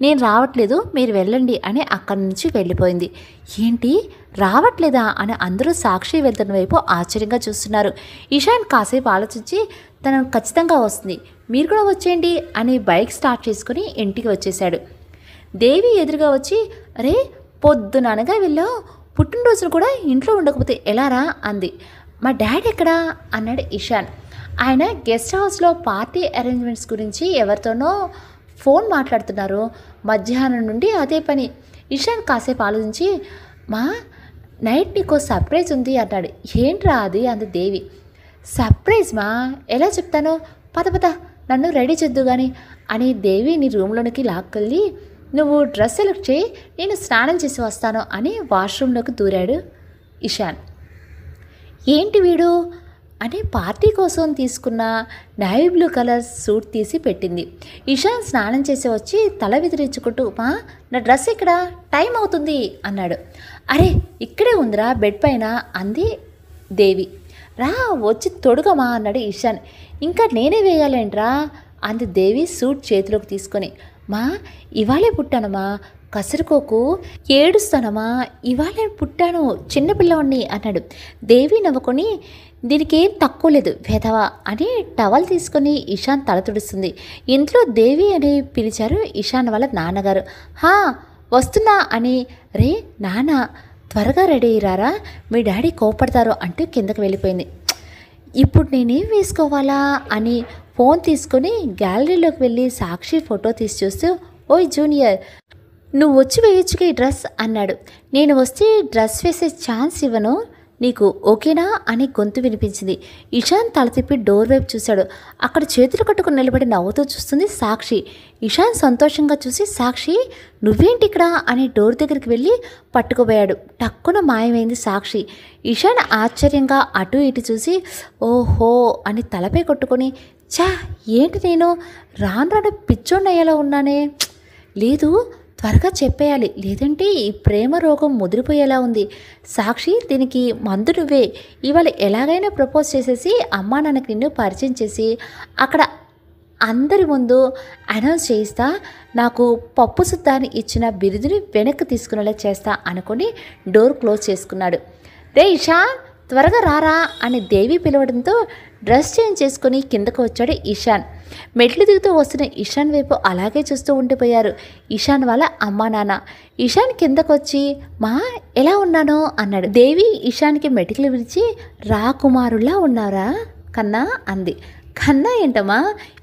నేను రావట్లేదు, మీరు వెళ్ళండి అని అక్కడి నుంచి వెళ్ళిపోయింది. ఏంటి రావట్లేదా అని అందరూ సాక్షి వెళ్తున్న వైపు ఆశ్చర్యంగా చూస్తున్నారు. ఇషాన్ కాసేపు ఆలోచించి తనకు ఖచ్చితంగా వస్తుంది, మీరు కూడా వచ్చేయండి అని బైక్ స్టార్ట్ చేసుకుని ఇంటికి వచ్చేశాడు. దేవి ఎదురుగా వచ్చి అరే పొద్దుననగా వెళ్ళావు, పుట్టినరోజును కూడా ఇంట్లో ఉండకపోతే ఎలారా అంది. మా డాడీ ఎక్కడా అన్నాడు ఇషాన్. ఆయన గెస్ట్ హౌస్లో పార్టీ అరేంజ్మెంట్స్ గురించి ఎవరితోనో ఫోన్ మాట్లాడుతున్నారు, మధ్యాహ్నం నుండి అదే పని. ఇషాన్ కాసేపు ఆలోచించి మా నైట్ నీకో సర్ప్రైజ్ ఉంది అన్నాడు. ఏంట్రా అది అంది దేవి. సర్ప్రైజ్ మా, ఎలా చెప్తాను, పద పద నన్ను రెడీ చేద్దు కానీ అని దేవిని రూమ్లోనికి లాక్కెళ్ళి నువ్వు డ్రెస్ సెలెక్ట్ చేయి, నేను స్నానం చేసి వస్తాను అని వాష్రూమ్లోకి దూరాడు ఇషాన్. ఏంటి వీడు అని పార్టీ కోసం తీసుకున్న నేవీ బ్లూ కలర్ సూట్ తీసి పెట్టింది. ఇషాన్ స్నానం చేసి వచ్చి తల విదిరించుకుంటూ మా నా డ్రెస్ ఇక్కడ, టైం అవుతుంది అన్నాడు. అరే ఇక్కడే ఉందిరా బెడ్ పైన అంది దేవి. రా వచ్చి తొడుగమా అన్నాడు ఇషాన్. ఇంకా నేనే వేయాలేంట్రా అంది దేవి సూట్ చేతిలోకి తీసుకొని. మా ఇవాళే పుట్టానమ్మా, కసురుకోకు, ఏడుస్తానమ్మా, ఇవాళే పుట్టాను, చిన్నపిల్లవాడిని అన్నాడు. దేవి నవ్వుకొని దీనికి ఏం తక్కువ లేదు వెధవా అని టవల్ తీసుకొని ఇషాన్ తల తుడుస్తుంది. ఇంట్లో దేవి అని పిలిచారు ఇషాన్ వాళ్ళ నాన్నగారు. హా వస్తున్నా అని. రే నాన్న త్వరగా రెడీ అయ్యారా, మీ డాడీ కోపడతారు అంటూ కిందకి వెళ్ళిపోయింది. ఇప్పుడు నేనేం వేసుకోవాలా అని ఫోన్ తీసుకొని గ్యాలరీలోకి వెళ్ళి సాక్షి ఫోటో తీసి చూస్తూ ఓయ్ జూనియర్ నువ్వు వచ్చి వేయొచ్చుగా ఈ డ్రెస్ అన్నాడు. నేను వస్తే డ్రెస్ వేసే ఛాన్స్ ఇవ్వను, నీకు ఓకేనా అని గొంతు వినిపించింది. ఇషాన్ తల తిప్పి డోర్ వైపు చూశాడు. అక్కడ చేతులు కట్టుకుని నిలబడి నవ్వుతూ చూస్తుంది సాక్షి. ఇషాన్ సంతోషంగా చూసి, సాక్షి నువ్వేంటి ఇక్కడ అని డోర్ దగ్గరికి వెళ్ళి పట్టుకుపోయాడు. టక్కున మాయమైంది సాక్షి. ఇషాన్ ఆశ్చర్యంగా అటు ఇటు చూసి ఓహో అని తలపై కొట్టుకొని, చా ఏంటి నేను రాను రాను పిచ్చోన్నయ్యేలా ఉన్నానే, లేదు త్వరగా చెప్పేయాలి, లేదంటే ఈ ప్రేమ రోగం ముదిరిపోయేలా ఉంది. సాక్షి దీనికి మందు నువ్వే. ఇవాళ ఎలాగైనా ప్రపోజ్ చేసేసి అమ్మా నాన్నకి నిన్ను పరిచయం చేసి అక్కడ అందరి ముందు అనౌన్స్ చేయిస్తా, నాకు పప్పు సుద్దాన్ని ఇచ్చిన బిరుదుని వెనక్కి తీసుకునేలా చేస్తా అనుకొని డోర్ క్లోజ్ చేసుకున్నాడు. రే ఇషాన్ త్వరగా రారా అని దేవి పిలవడంతో డ్రెస్ చేంజ్ చేసుకుని కిందకు వచ్చాడు ఇషాన్. మెట్లు దిగుతూ వస్తున్న ఇషాన్ వైపు అలాగే చూస్తూ ఉండిపోయారు ఇషాన్ వాళ్ళ అమ్మా నాన్న. ఇషాన్ కిందకు వచ్చి, మా ఎలా ఉన్నానో అన్నాడు. దేవి ఇషాన్కి మెటికలు విరిచి, రాకుమారులా ఉన్నారా కన్నా అంది. కన్నా ఏంటమ్మా,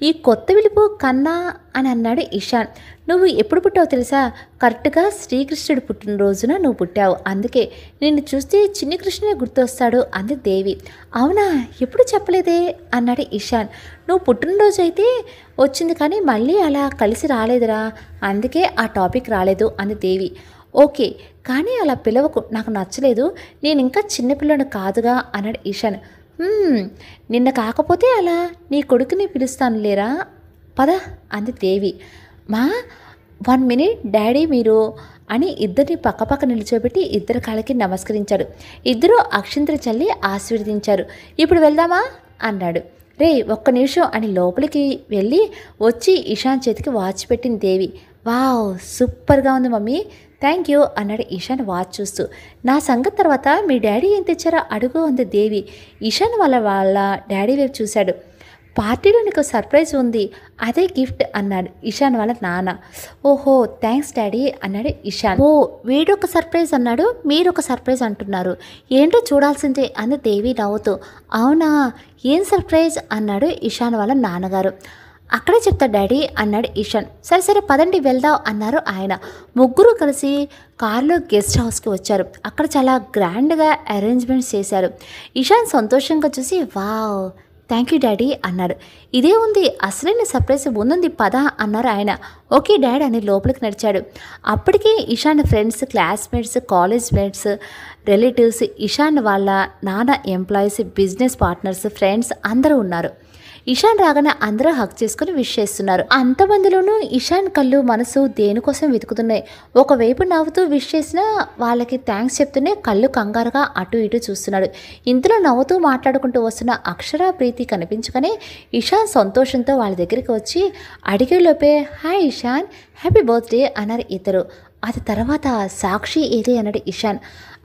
ఈ కొత్త పిలుపు కన్నా అని అన్నాడు ఇషాన్. నువ్వు ఎప్పుడు పుట్టావు తెలుసా? కరెక్ట్గా శ్రీకృష్ణుడు పుట్టినరోజున నువ్వు పుట్టావు, అందుకే నిన్ను చూస్తే చిన్ని కృష్ణుడే గుర్తొస్తాడు అంది దేవి. అవునా, ఎప్పుడు చెప్పలేదే అన్నాడు ఇషాన్. నువ్వు పుట్టినరోజు అయితే వచ్చింది కానీ మళ్ళీ అలా కలిసి రాలేదురా, అందుకే ఆ టాపిక్ రాలేదు అంది దేవి. ఓకే కానీ అలా పిలవకు, నాకు నచ్చలేదు, నేను ఇంకా చిన్నపిల్లని కాదుగా అన్నాడు ఇషాన్. నిన్న కాకపోతే అలా నీ కొడుకుని పిలుస్తాను లేరా, పద అంది దేవి. మా 1 minute డాడీ మీరు అని ఇద్దరిని పక్కపక్క నిల్చోబెట్టి ఇద్దరి కాళ్ళకి నమస్కరించాడు. ఇద్దరూ అక్షింతలు చల్లి ఆశీర్వదించారు. ఇప్పుడు వెళ్దామా అన్నాడు. రే ఒక్క నిమిషం అని లోపలికి వెళ్ళి వచ్చి ఇషాన్ చేతికి వాచ్ పెట్టింది దేవి. వావ్ సూపర్గా ఉంది మమ్మీ, థ్యాంక్ యూ అన్నాడు ఇషాన్ వాచ్ చూస్తూ. నా సంగతి తర్వాత మీ డాడీ ఏం తెచ్చారో అడుగు అంది దేవి. ఇషాన్ వాళ్ళ డాడీ వైపు చూశాడు. పార్టీలో నీకు సర్ప్రైజ్ ఉంది, అదే గిఫ్ట్ అన్నాడు ఇషాన్ వాళ్ళ నాన్న. ఓహో థ్యాంక్స్ డాడీ అన్నాడు ఇషాన్. ఓ వీడొక సర్ప్రైజ్ అన్నాడు, మీరొక సర్ప్రైజ్ అంటున్నారు, ఏంటో చూడాల్సిందే అంది దేవి నవ్వుతూ. అవునా ఏం సర్ప్రైజ్ అన్నాడు ఇషాన్ వాళ్ళ నాన్నగారు. అక్కడే చెప్తా డాడీ అన్నాడు ఇషాన్. సరే సరే పదండి వెళ్దాం అన్నారు ఆయన. ముగ్గురు కలిసి కారులో గెస్ట్ హౌస్కి వచ్చారు. అక్కడ చాలా గ్రాండ్గా అరేంజ్మెంట్స్ చేశారు. ఇషాన్ సంతోషంగా చూసి వావ్ థ్యాంక్ యూ డాడీ అన్నాడు. ఇదే ఉంది అసలైన సర్ప్రైజ్ ముందుంది పద అన్నారు ఆయన. ఓకే డాడ్ అని లోపలికి నడిచాడు. అప్పటికే Ishan friends, classmates, college mates, relatives, Ishan వాళ్ళ నాన్న ఎంప్లాయీస్, బిజినెస్ పార్ట్నర్స్, ఫ్రెండ్స్ అందరూ ఉన్నారు. ఇషాన్ రాగానే అందరూ హక్ చేసుకుని విష్ చేస్తున్నారు. అంతమందిలోనూ ఇషాన్ కళ్ళు మనసు దేనికోసం వెతుకుతున్నాయి. ఒకవైపు నవ్వుతూ విష్ చేసినా వాళ్ళకి థ్యాంక్స్ చెప్తూనే కళ్ళు కంగారుగా అటు ఇటు చూస్తున్నాడు. ఇంతలో నవ్వుతూ మాట్లాడుకుంటూ వస్తున్న అక్షర, ప్రీతి కనిపించగానే ఇషాన్ సంతోషంతో వాళ్ళ దగ్గరికి వచ్చి అడిగేలోపే హాయ్ ఇషాన్ హ్యాపీ బర్త్డే అన్నారు ఇద్దరు. అది తర్వాత సాక్షి ఏది అన్నాడు ఇషాన్.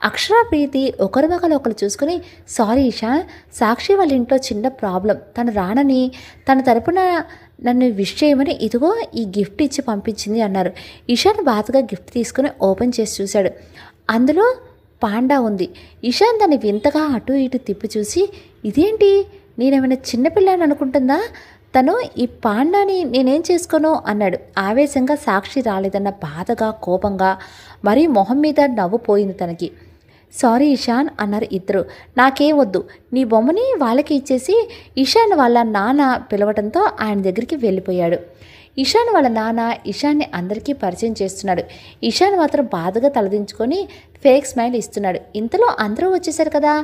అక్షర, ప్రీతి ఒకరి మొక్కలు ఒకరు చూసుకుని సారీ ఇషాన్, సాక్షి వాళ్ళ ఇంట్లో చిన్న ప్రాబ్లం, తను రానని తన తరపున నన్ను విష్ చేయమని ఇదిగో ఈ గిఫ్ట్ ఇచ్చి పంపించింది అన్నారు. ఇషాన్ బాధగా గిఫ్ట్ తీసుకుని ఓపెన్ చేసి చూశాడు. అందులో పాండా ఉంది. ఇషాన్ దాన్ని వింతగా అటు ఇటు తిప్పి చూసి ఇదేంటి, నేనేమైనా చిన్నపిల్లని అనుకుంటుందా, తను ఈ పాండాని నేనేం చేసుకోను అన్నాడు. ఆవేశంగా సాక్షి రాలేదన్న బాధగా కోపంగా మరీ మొహం మీద నవ్వు పోయింది తనకి. సారీ ఇషాన్ అన్నారు ఇద్దరు. నాకేం వద్దు, నీ బొమ్మని వాళ్ళకి ఇచ్చేసి ఇషాన్ వాళ్ళ నాన్న పిలవడంతో ఆయన దగ్గరికి వెళ్ళిపోయాడు. ఇషాన్ వాళ్ళ నాన్న ఇషాన్ని అందరికీ పరిచయం చేస్తున్నాడు. ఇషాన్ మాత్రం బాధగా తలదించుకొని ఫేక్ స్మైల్ ఇస్తున్నాడు. ఇంతలో అందరూ వచ్చేసారు కదా,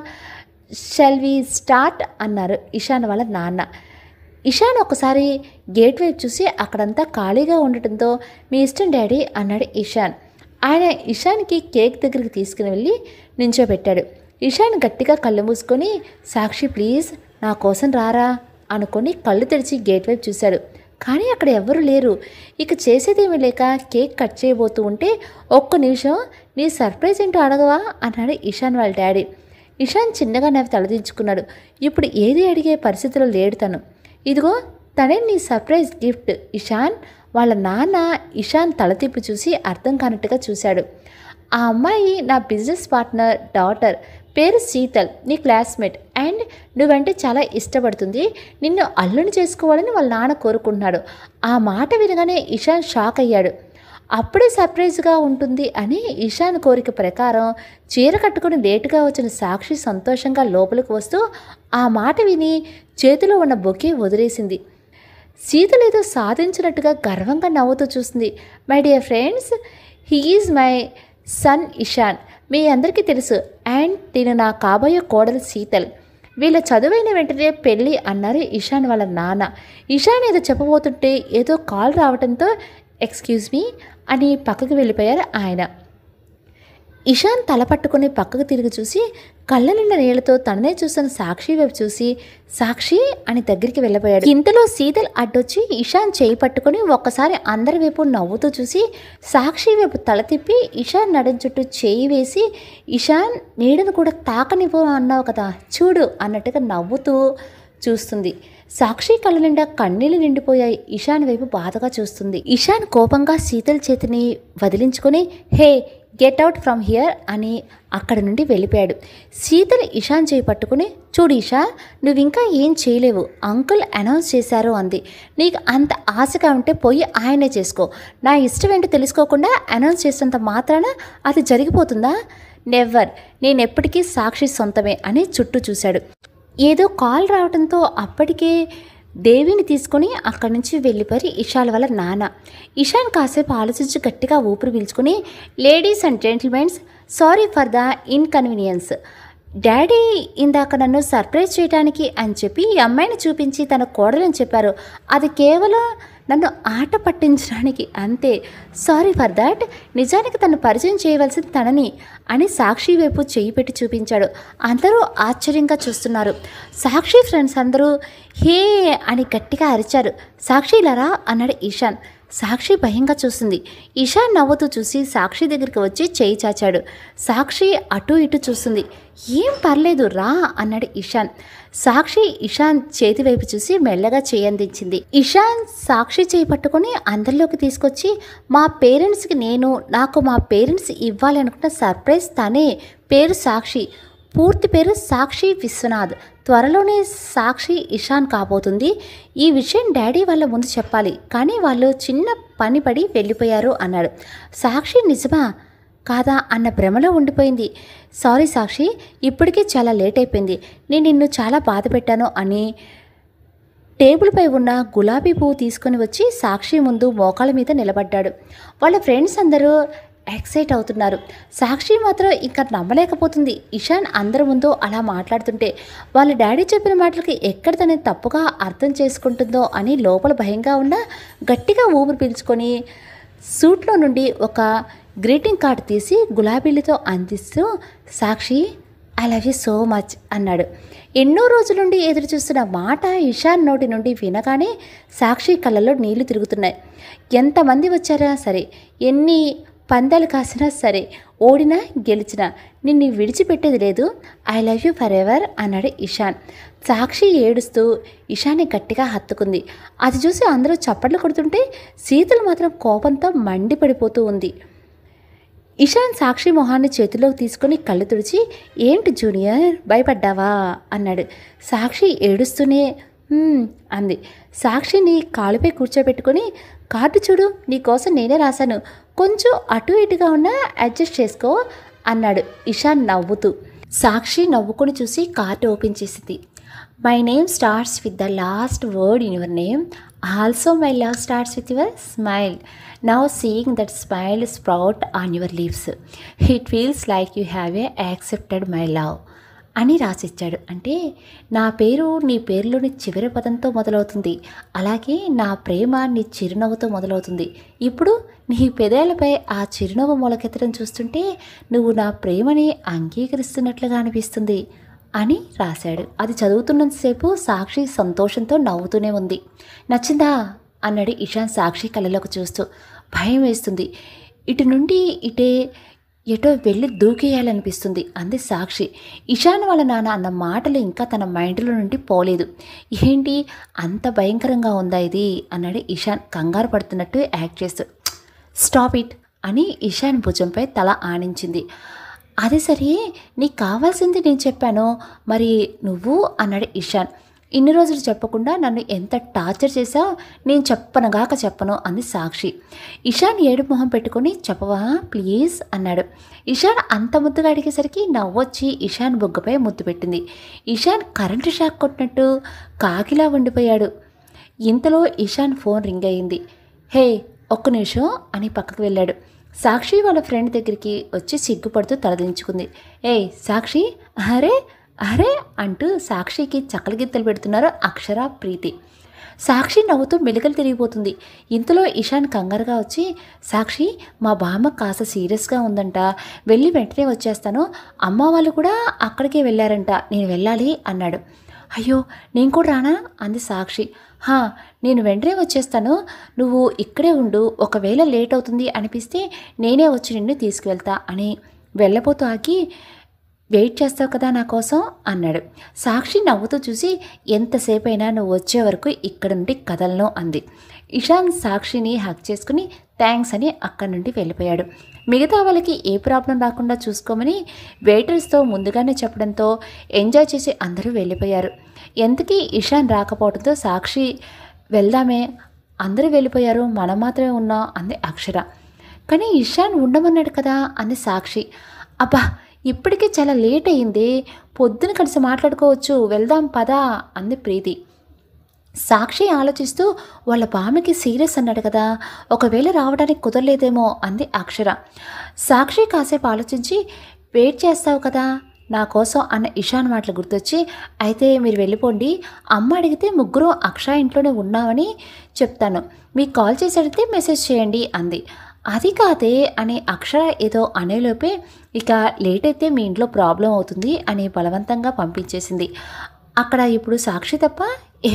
షల్ వి స్టార్ట్ అన్నారు ఇషాన్ వాళ్ళ నాన్న. ఇషాన్ ఒకసారి గేట్ వైపు చూసి అక్కడంతా ఖాళీగా ఉండటంతో మీ ఇష్టం డాడీ అన్నాడు ఇషాన్. ఆయన ఇషాన్కి కేక్ దగ్గరికి తీసుకుని వెళ్ళి నించోబెట్టాడు. ఇషాన్ గట్టిగా కళ్ళు మూసుకొని సాక్షి ప్లీజ్ నా కోసం రారా అనుకొని కళ్ళు తెరిచి గేట్ వైపు చూశాడు. కానీ అక్కడ ఎవ్వరూ లేరు. ఇక చేసేదేమీ లేక కేక్ కట్ చేయబోతూ ఉంటే ఒక్క నిమిషం నీ సర్ప్రైజ్ ఏంటో అడగవా అన్నాడు ఇషాన్ వాళ్ళ డాడీ. ఇషాన్ చిన్నగా నవ్వి తలదించుకున్నాడు. ఇప్పుడు ఏది అడిగే పరిస్థితిలో లేడు తను. ఇదిగో తనే నీ సర్ప్రైజ్ గిఫ్ట్ ఇషాన్. వాళ్ళ నాన్న ఇషాన్ తల తిప్పి చూసి అర్థం కానట్టుగా చూశాడు. ఆ అమ్మాయి నా బిజినెస్ పార్ట్నర్ డాటర్, పేరు శీతల్, నీ క్లాస్మేట్ అండ్ నువ్వంటే చాలా ఇష్టపడుతుంది, నిన్ను అల్లుని చేసుకోవాలని వాళ్ళ నాన్న కోరుకుంటున్నాడు. ఆ మాట వినగానే ఇషాన్ షాక్ అయ్యాడు. అప్పుడే సర్ప్రైజ్గా ఉంటుంది అని ఇషాన్ కోరిక ప్రకారం చీర కట్టుకుని లేటుగా వచ్చిన సాక్షి సంతోషంగా లోపలికి వస్తూ ఆ మాట విని చేతిలో ఉన్న బొకే వదిలేసింది. శీతలేదో సాధించినట్టుగా గర్వంగా నవ్వుతూ చూస్తుంది. My dear friends, he is my son Ishan. మీ అందరికీ తెలుసు. అండ్ తిను నా కాబోయే కోడలు శీతల్. వీళ్ళ చదువైన వెంటనే పెళ్ళి అన్నారు ఇషాన్ వాళ్ళ నాన్న. ఇషాన్ ఏదో చెప్పబోతుంటే ఏదో కాల్ రావడంతో ఎక్స్క్యూజ్ మీ అని పక్కకు వెళ్ళిపోయారు ఆయన. ఇషాన్ తల పట్టుకుని పక్కకు తిరిగి చూసి కళ్ళ నిండా నీళ్లతో తననే చూస్తున్న సాక్షి వైపు చూసి సాక్షి అని దగ్గరికి వెళ్ళబోయాడు. ఇంతలో శీతల్ అడ్డొచ్చి ఇషాన్ చేయి పట్టుకుని ఒక్కసారి అందరి వైపు నవ్వుతూ చూసి సాక్షి వైపు తల తిప్పి ఇషాన్ నడుం చుట్టూ చేయి వేసి ఇషాన్ నీడను కూడా తాకనివ్వు అన్నావు కదా చూడు అన్నట్టుగా నవ్వుతూ చూస్తుంది. సాక్షి కళ్ళ నిండా కన్నీళ్లు నిండిపోయాయి. ఇషాన్ వైపు బాధగా చూస్తుంది. ఇషాన్ కోపంగా శీతల్ చేతిని వదిలించుకొని హే గెట్ అవుట్ ఫ్రమ్ హియర్ అని అక్కడి నుండి వెళ్ళిపోయాడు. శీతల్ ఇషాన్ చేయి పట్టుకుని చూడు ఇషా, నువ్వు ఇంకా ఏం చేయలేవు, అంకుల్ అనౌన్స్ చేశారు అంది. నీకు అంత ఆశగా ఉంటే పోయి ఆయనే చేసుకో. నా ఇష్టం ఏంటో తెలుసుకోకుండా అనౌన్స్ చేసినంత మాత్రాన అది జరిగిపోతుందా? నెవర్. నేనెప్పటికీ సాక్షి సొంతమే అని చుట్టూ చూశాడు. ఏదో కాల్ రావడంతో అప్పటికే దేవిని తీసుకొని అక్కడి నుంచి వెళ్ళిపోయి ఇషాన్ వాళ్ళ నాన్న. ఇషాన్ కాసేపు ఆలోచించి గట్టిగా ఊపిరి పీల్చుకుని ladies and gentlemen's, sorry for the inconvenience. Daddy ఇందాక నన్ను సర్ప్రైజ్ చేయడానికి అని చెప్పి ఈ అమ్మాయిని చూపించి తన కోడలని చెప్పారు. అది కేవలం నన్ను ఆట పట్టించడానికి అంతే. Sorry for that. నిజానికి తను పరిచయం చేయవలసింది తనని అని సాక్షి వైపు చెయ్యి పెట్టి చూపించాడు. అందరూ ఆశ్చర్యంగా చూస్తున్నారు. సాక్షి ఫ్రెండ్స్ అందరూ హే అని గట్టిగా అరిచారు. సాక్షిలారా అన్నాడు ఇషాన్. సాక్షి భయంగా చూస్తుంది. ఇషాన్ నవ్వుతూ చూసి సాక్షి దగ్గరికి వచ్చి చేయి చాచాడు. సాక్షి అటు ఇటు చూస్తుంది. ఏం పర్లేదు రా అన్నాడు ఇషాన్. సాక్షి ఇషాన్ చేతి వైపు చూసి మెల్లగా చేయి అందించింది. ఇషాన్ సాక్షి చేయి పట్టుకొని అందరిలోకి తీసుకొచ్చి మా పేరెంట్స్కి నాకు మా పేరెంట్స్ ఇవ్వాలనుకున్న సర్ప్రైజ్ తనే. పేరు సాక్షి. పూర్తి పేరు సాక్షి విశ్వనాథ్. త్వరలోనే సాక్షి ఇషాన్ కాబోతుంది. ఈ విషయం డాడీ వాళ్ళ ముందు చెప్పాలి, కానీ వాళ్ళు చిన్న పని పడి వెళ్ళిపోయారు అన్నాడు. సాక్షి నిజమా కాదా అన్న భ్రమలో ఉండిపోయింది. సారీ సాక్షి, ఇప్పటికే చాలా లేట్ అయిపోయింది. నేను నిన్ను చాలా బాధ పెట్టాను అని టేబుల్పై ఉన్న గులాబీ పువ్వు తీసుకొని వచ్చి సాక్షి ముందు మోకాళ్ళ మీద నిలబడ్డాడు. వాళ్ళ ఫ్రెండ్స్ అందరూ ఎక్సైట్ అవుతున్నారు. సాక్షి మాత్రం ఇంకా నమ్మలేకపోతుంది. ఇషాన్ అందరి ముందు అలా మాట్లాడుతుంటే వాళ్ళ డాడీ చెప్పిన మాటలకి ఎక్కడ తనని తప్పుగా అర్థం చేసుకుంటుందో అని లోపల భయంగా ఉన్నా గట్టిగా ఊపిరి పీల్చుకొని సూట్లో నుండి ఒక గ్రీటింగ్ కార్డు తీసి గులాబీలతో అందిస్తూ Sakshi I love you so much అన్నాడు. ఎన్నో రోజుల నుండి ఎదురు చూస్తున్న మాట ఇషాన్ నోటి నుండి వినగానే సాక్షి కళ్ళలో నీళ్లు తిరుగుతున్నాయి. ఎంతమంది వచ్చారా సరే, ఎన్ని పందాలు కాసినా సరే, ఓడినా గెలిచినా నిన్ను విడిచిపెట్టేది లేదు. I love you for ever అన్నాడు ఇషాన్. సాక్షి ఏడుస్తూ ఇషాన్ని గట్టిగా హత్తుకుంది. అది చూసి అందరూ చప్పట్లు కొడుతుంటే శీతల్ మాత్రం కోపంతో మండిపడిపోతూ ఉంది. ఇషాన్ సాక్షి మొహాన్ని చేతిలోకి తీసుకుని కళ్ళు తుడిచి ఏంటి జూనియర్ భయపడ్డావా అన్నాడు. సాక్షి ఏడుస్తూనే అంది. సాక్షిని కాలుపై కూర్చోబెట్టుకొని కార్డు చూడు, నీకోసం నేనే రాశాను, కొంచెం అటు ఇటుగా ఉన్నా అడ్జస్ట్ చేసుకో అన్నాడు ఇషాన్ నవ్వుతూ. సాక్షి నవ్వుకొని చూసి కార్డు ఓపెన్ చేసింది. My name starts with the last word in your name. Also my love starts with your smile. Now seeing that smile sprout on your lips, it feels like you have accepted my love అని రాసిచ్చాడు. అంటే నా పేరు నీ పేరులోని చివరి పదంతో మొదలవుతుంది, అలాగే నా ప్రేమ నీ చిరునవ్వుతో మొదలవుతుంది. ఇప్పుడు నీ పెదాలపై ఆ చిరునవ్వు మొలకెత్తడం చూస్తుంటే నువ్వు నా ప్రేమని అంగీకరిస్తున్నట్లుగా అనిపిస్తుంది అని రాశాడు. అది చదువుతున్నంతసేపు సాక్షి సంతోషంతో నవ్వుతూనే ఉంది. నచ్చిందా అన్నాడు ఇషాన్ సాక్షి కళ్ళలోకి చూస్తూ. భయం వేస్తుంది, ఇటు నుండి ఇటే ఎటో వెళ్ళి దూకేయాలనిపిస్తుంది అంది సాక్షి. ఇషాన్ వాళ్ళ నాన్న అన్న మాటలు ఇంకా తన మైండ్లో నుండి పోలేదు. ఏంటి అంత భయంకరంగా ఉందా ఇది అన్నాడు ఇషాన్ కంగారు పడుతున్నట్టు యాక్ట్ చేస్తూ. స్టాప్ ఇట్ అని ఇషాన్ భుజంపై తల ఆనించింది. అదే సరే, నీకు కావాల్సింది నేను చెప్పాను, మరి నువ్వు అన్నాడు ఇషాన్. ఇన్ని రోజులు చెప్పకుండా నన్ను ఎంత టార్చర్ చేశావు, నేను చెప్పనగాక చెప్పను అంది సాక్షి. ఇషాన్ ఏడు మొహం పెట్టుకొని చెప్పవా ప్లీజ్ అన్నాడు. ఇషాన్ అంత ముద్దుగా అడిగేసరికి నవ్వొచ్చి ఇషాన్ బుగ్గపై ముద్దు పెట్టింది. ఇషాన్ కరెంటు షాక్ కొట్టినట్టు కాకిలా ఉండిపోయాడు. ఇంతలో ఇషాన్ ఫోన్ రింగ్ అయింది. హే ఒక్క నిమిషం అని పక్కకు వెళ్ళాడు. సాక్షి వాళ్ళ ఫ్రెండ్ దగ్గరికి వచ్చి సిగ్గుపడుతూ తలదించుకుంది. ఏయ్ సాక్షి, అరే అరే అంటూ సాక్షికి చక్కలగిత్తలు పెడుతున్నారు అక్షర, ప్రీతి. సాక్షి నవ్వుతూ మెలికలు తిరిగిపోతుంది. ఇంతలో ఇషాన్ కంగారుగా వచ్చి, సాక్షి మా బామ్మ కాస్త సీరియస్గా ఉందంట, వెళ్ళి వెంటనే వచ్చేస్తాను, అమ్మ వాళ్ళు కూడా అక్కడికే వెళ్ళారంట, నేను వెళ్ళాలి అన్నాడు. అయ్యో నేను కూడా రానా అంది సాక్షి. నేను వెంటనే వచ్చేస్తాను, నువ్వు ఇక్కడే ఉండు, ఒకవేళ లేట్ అవుతుంది అనిపిస్తే నేనే వచ్చి నిన్ను తీసుకువెళ్తా అని వెళ్ళబోతూ ఆగి, వెయిట్ చేస్తావు కదా నా కోసం అన్నాడు. సాక్షి నవ్వుతూ చూసి, ఎంతసేపు అయినా నువ్వు వచ్చే వరకు ఇక్కడ నుండి కదలను అంది. ఇషాన్ సాక్షిని హక్ చేసుకుని థ్యాంక్స్ అని అక్కడి నుండి వెళ్ళిపోయాడు. మిగతా వాళ్ళకి ఏ ప్రాబ్లం రాకుండా చూసుకోమని వెయిటర్స్తో ముందుగానే చెప్పడంతో ఎంజాయ్ చేసి అందరూ వెళ్ళిపోయారు. ఎంతకీ ఇషాన్ రాకపోవడంతో సాక్షి వెళ్దామే, అందరూ వెళ్ళిపోయారు, మనం మాత్రమే ఉన్నాం అంది అక్షర. కానీ ఇషాన్ ఉండమన్నాడు కదా అంది సాక్షి. అబ్బా ఇప్పటికే చాలా లేట్ అయింది, పొద్దున కలిసి మాట్లాడుకోవచ్చు, వెళ్దాం పదా అంది ప్రీతి. సాక్షి ఆలోచిస్తూ వాళ్ళ బామ్మకి సీరియస్ అన్నాడు కదా, ఒకవేళ రావడానికి కుదరలేదేమో అంది అక్షర. సాక్షి కాసేపు ఆలోచించి, వెయిట్ చేస్తావు కదా నా కోసం అన్న ఇషాన్ మాటలు గుర్తొచ్చి, అయితే మీరు వెళ్ళిపోండి, అమ్మ అడిగితే ముగ్గురు అక్షర ఇంట్లోనే ఉన్నామని చెప్తాను, మీకు కాల్ చేసి అడిగితే మెసేజ్ చేయండి అంది. అది కాదే అని అక్షర ఏదో అనేలోపే, ఇక లేట్ అయితే మీ ఇంట్లో ప్రాబ్లం అవుతుంది అని బలవంతంగా పంపించేసింది. అక్కడ ఇప్పుడు సాక్షి తప్ప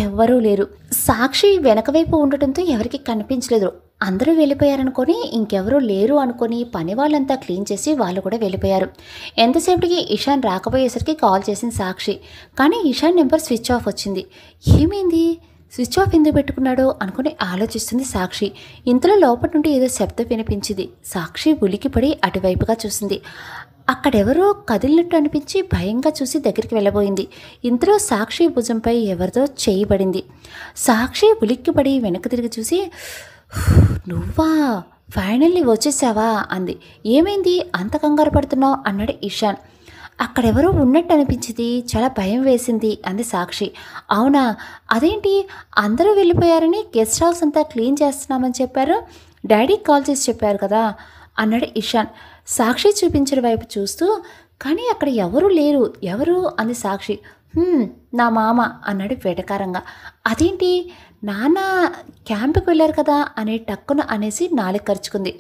ఎవ్వరూ లేరు. సాక్షి వెనకవైపు ఉండటంతో ఎవరికి కనిపించలేదు. అందరూ వెళ్ళిపోయారనుకొని ఇంకెవరూ లేరు అనుకొని పని వాళ్ళంతా క్లీన్ చేసి వాళ్ళు కూడా వెళ్ళిపోయారు. ఎంతసేపటికి ఇషాన్ రాకపోయేసరికి కాల్ చేసింది సాక్షి. కానీ ఇషాన్ నెంబర్ స్విచ్ ఆఫ్ వచ్చింది. ఏమైంది, స్విచ్ ఆఫ్ ఎందుకు పెట్టుకున్నాడో అనుకుని ఆలోచిస్తుంది సాక్షి. ఇంతలో లోపటి నుండి ఏదో శబ్దం వినిపించింది. సాక్షి ఉలికిపడి అటువైపుగా చూసింది. అక్కడెవరో కదిలినట్టు అనిపించి భయంగా చూసి దగ్గరికి వెళ్ళబోయింది. ఇంతలో సాక్షి భుజంపై ఎవరితో చేయబడింది. సాక్షి ఉలిక్కిపడి వెనక్కి తిరిగి చూసి, నువ్వా, ఫైనల్లీ వచ్చేసావా అంది. ఏమైంది అంత కంగారు పడుతున్నావు అన్నాడు ఇషాన్. అక్కడెవరో ఉన్నట్టు అనిపించింది, చాలా భయం వేసింది అంది సాక్షి. అవునా, అదేంటి అందరూ వెళ్ళిపోయారని గెస్ట్ హౌస్ అంతా క్లీన్ చేస్తున్నామని చెప్పారు, డాడీకి కాల్ చేసి చెప్పారు కదా అన్నాడు ఇషాన్. సాక్షి చూపించిన వైపు చూస్తూ, కానీ అక్కడ ఎవరూ లేరు, ఎవరు అంది సాక్షి. నా మామ అన్నాడు వెటకారంగా. అదేంటి నాన్న క్యాంపుకి వెళ్ళారు కదా అని టక్కున అనేసి నాలుగు ఖర్చుకుంది.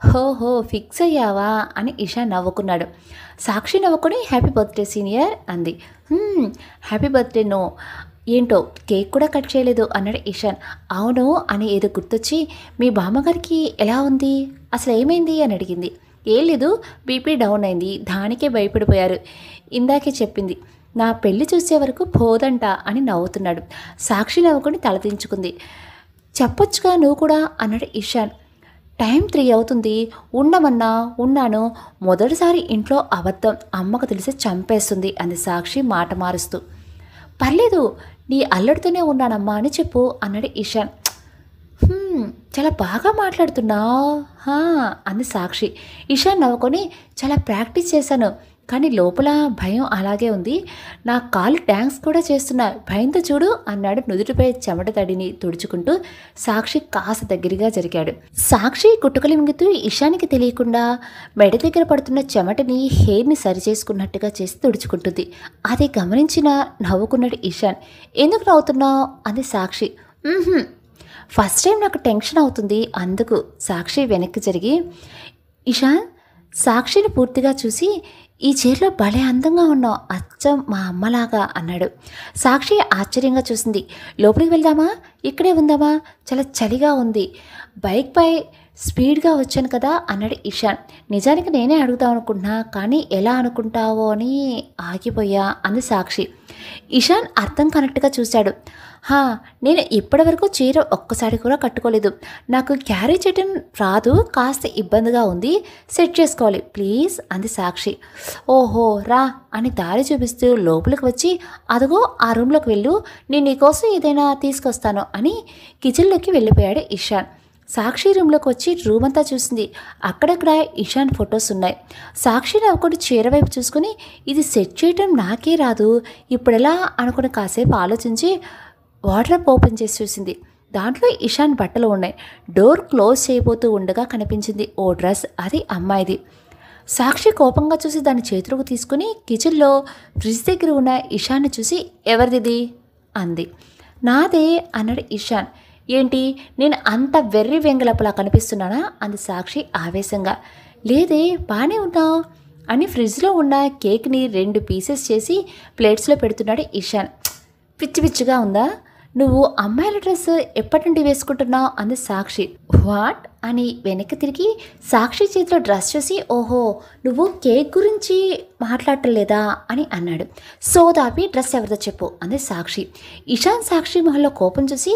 హోహో ఫిక్స్ అయ్యావా అని ఇషాన్ నవ్వుకున్నాడు. సాక్షి నవ్వుకొని హ్యాపీ బర్త్డే సీనియర్ అంది. హ్యాపీ బర్త్డే నో, ఏంటో కేక్ కూడా కట్ చేయలేదు అన్నాడు ఇషాన్. అవును అని ఏదో గుర్తొచ్చి, మీ బామ్మగారికి ఎలా ఉంది, అసలు ఏమైంది అని అడిగింది. ఏం లేదు, బీపీ డౌన్ అయింది, దానికే భయపడిపోయారు, ఇందాకే చెప్పింది, నా పెళ్లి చూసే వరకు పోదంట అని నవ్వుతున్నాడు. సాక్షి నవ్వుకొని తలదించుకుంది. చెప్పొచ్చుగా నువ్వు కూడా అన్నాడు ఇషాన్. టైం 3 అవుతుంది, ఉండమన్నా ఉన్నాను, మొదటిసారి ఇంట్లో అబద్ధం అమ్మకు తెలిసి చంపేస్తుంది అంది సాక్షి మాట మారుస్తూ. పర్లేదు, నీ అల్లడితోనే ఉన్నానమ్మా అని చెప్పు అన్నాడు ఇషాన్. చాలా బాగా మాట్లాడుతున్నావు అంది సాక్షి. ఇషాన్ నవ్వుకొని, చాలా ప్రాక్టీస్ చేశాను, కానీ లోపల భయం అలాగే ఉంది, నా కాలు డ్యాన్స్ కూడా చేస్తున్నా, భయంతో చూడు అన్నాడు నుదుటిపై చెమట తడిని తుడుచుకుంటూ. సాక్షి కాస్త దగ్గరగా జరిగాడు. సాక్షి గుట్టుకలు మింగుతూ ఇషానికి తెలియకుండా మెడ దగ్గర పడుతున్న చెమటని హెయిర్ని సరిచేసుకున్నట్టుగా చేసి తుడుచుకుంటుంది. అది గమనించిన నవ్వుకున్నాడు ఇషాన్. ఎందుకు నవ్వుతున్నావు అంది సాక్షి. ఫస్ట్ టైం నాకు టెన్షన్ అవుతుంది అందుకు. సాక్షి వెనక్కి జరిగి, ఇషాన్ సాక్షిని పూర్తిగా చూసి, ఈ చీరలో భలే అందంగా ఉన్నావు, అచ్చం మా అమ్మలాగా అన్నాడు. సాక్షి ఆశ్చర్యంగా చూసింది. లోపలికి వెళ్దామా, ఇక్కడే ఉందామా, చాలా చలిగా ఉంది, బైక్పై స్పీడ్గా వచ్చాను కదా అన్నాడు ఇషాన్. నిజానికి నేనే అడుగుదాం అనుకుంటున్నా, కానీ ఎలా అనుకుంటావో అని ఆగిపోయా అంది సాక్షి. ఇషాన్ అర్థం కానట్టుగా చూశాడు. హా, నేను ఇప్పటివరకు చీర ఒక్కసారి కూడా కట్టుకోలేదు. నాకు క్యారీ చేయడం రాదు, కాస్త ఇబ్బందిగా ఉంది, సెట్ చేసుకోవాలి ప్లీజ్ అంది సాక్షి. ఓహో రా అని దారి చూపిస్తూ లోపలికి వచ్చి, అదిగో ఆ రూమ్లోకి వెళ్ళు, నేను నీకోసం ఏదైనా తీసుకొస్తాను అని కిచెన్లోకి వెళ్ళిపోయాడు ఇషాన్. సాక్షి రూమ్లోకి వచ్చి రూమ్ అంతా చూసింది. అక్కడక్కడ ఇషాన్ ఫొటోస్ ఉన్నాయి. సాక్షి నవ్వుకొని చీర వైపు చూసుకుని, ఇది సెట్ చేయడం నాకే రాదు, ఇప్పుడెలా అనుకుని కాసేపు ఆలోచించి వార్డ్రోబ్ ఓపెన్ చేసి చూసింది. దాంట్లో ఇషాన్ బట్టలు ఉన్నాయి. డోర్ క్లోజ్ చేయబోతూ ఉండగా కనిపించింది ఓ డ్రెస్, అది అమ్మాయిది. సాక్షి కోపంగా చూసి దాన్ని చేతులకు తీసుకుని కిచెన్లో ఫ్రిడ్జ్ దగ్గర ఉన్న ఇషాన్ని చూసి, ఎవరిది అంది. నాదే అన్నాడు ఇషాన్. ఏంటి, నేను అంత వెర్రి వెంగలపలా కనిపిస్తున్నానా అంది సాక్షి ఆవేశంగా. లేదే, బాగానే ఉన్నావు అని ఫ్రిడ్జ్లో ఉన్న కేక్ని 2 పీసెస్ చేసి ప్లేట్స్లో పెడుతున్నాడు ఇషాన్. పిచ్చి పిచ్చిగా ఉందా, నువ్వు అమ్మాయిల డ్రెస్ ఎప్పటి నుండి వేసుకుంటున్నావు అంది సాక్షి. వాట్ అని వెనక్కి తిరిగి సాక్షి చేతిలో డ్రెస్ చూసి, ఓహో నువ్వు కేక్ గురించి మాట్లాడటం అని అన్నాడు. సోదాపి డ్రెస్ ఎవరిదో చెప్పు అంది సాక్షి. ఇషాన్ సాక్షి మొహంలో కోపం చూసి,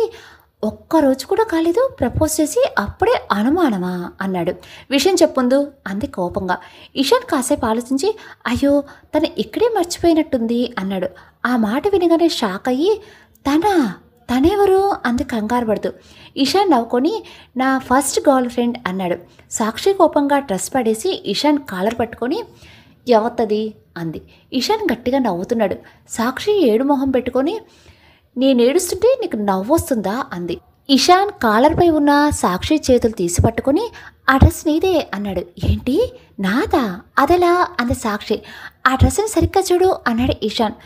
ఒక్కరోజు కూడా కాలేదు ప్రపోజ్ చేసి అప్పుడే అనుమానమా అన్నాడు. విషయం చెప్పుందు అంది కోపంగా. ఇషాన్ కాసేపు ఆలోచించి, అయ్యో తను ఇక్కడే మర్చిపోయినట్టుంది అన్నాడు. ఆ మాట వినగానే షాక్ అయ్యి, తనెవరు అంది కంగారు పడుతూ. ఇషాన్ నవ్వుకొని, నా ఫస్ట్ గర్ల్ ఫ్రెండ్ అన్నాడు. సాక్షి కోపంగా డ్రెస్ పడేసి ఇషాన్ కాలర్ పట్టుకొని, ఎవత్తది అంది. ఇషాన్ గట్టిగా నవ్వుతున్నాడు. సాక్షి ఏడు మొహం పెట్టుకొని, నేను ఏడుస్తుంటే నీకు నవ్వొస్తుందా అంది. ఇషాన్ కాలర్పై ఉన్న సాక్షి చేతులు తీసి పట్టుకొని, ఆ డ్రెస్ నీదే అన్నాడు. ఏంటి నాదా, అదెలా అంది సాక్షి. ఆ డ్రెస్ని సరిగ్గా చూడు అన్నాడు ఇషాన్.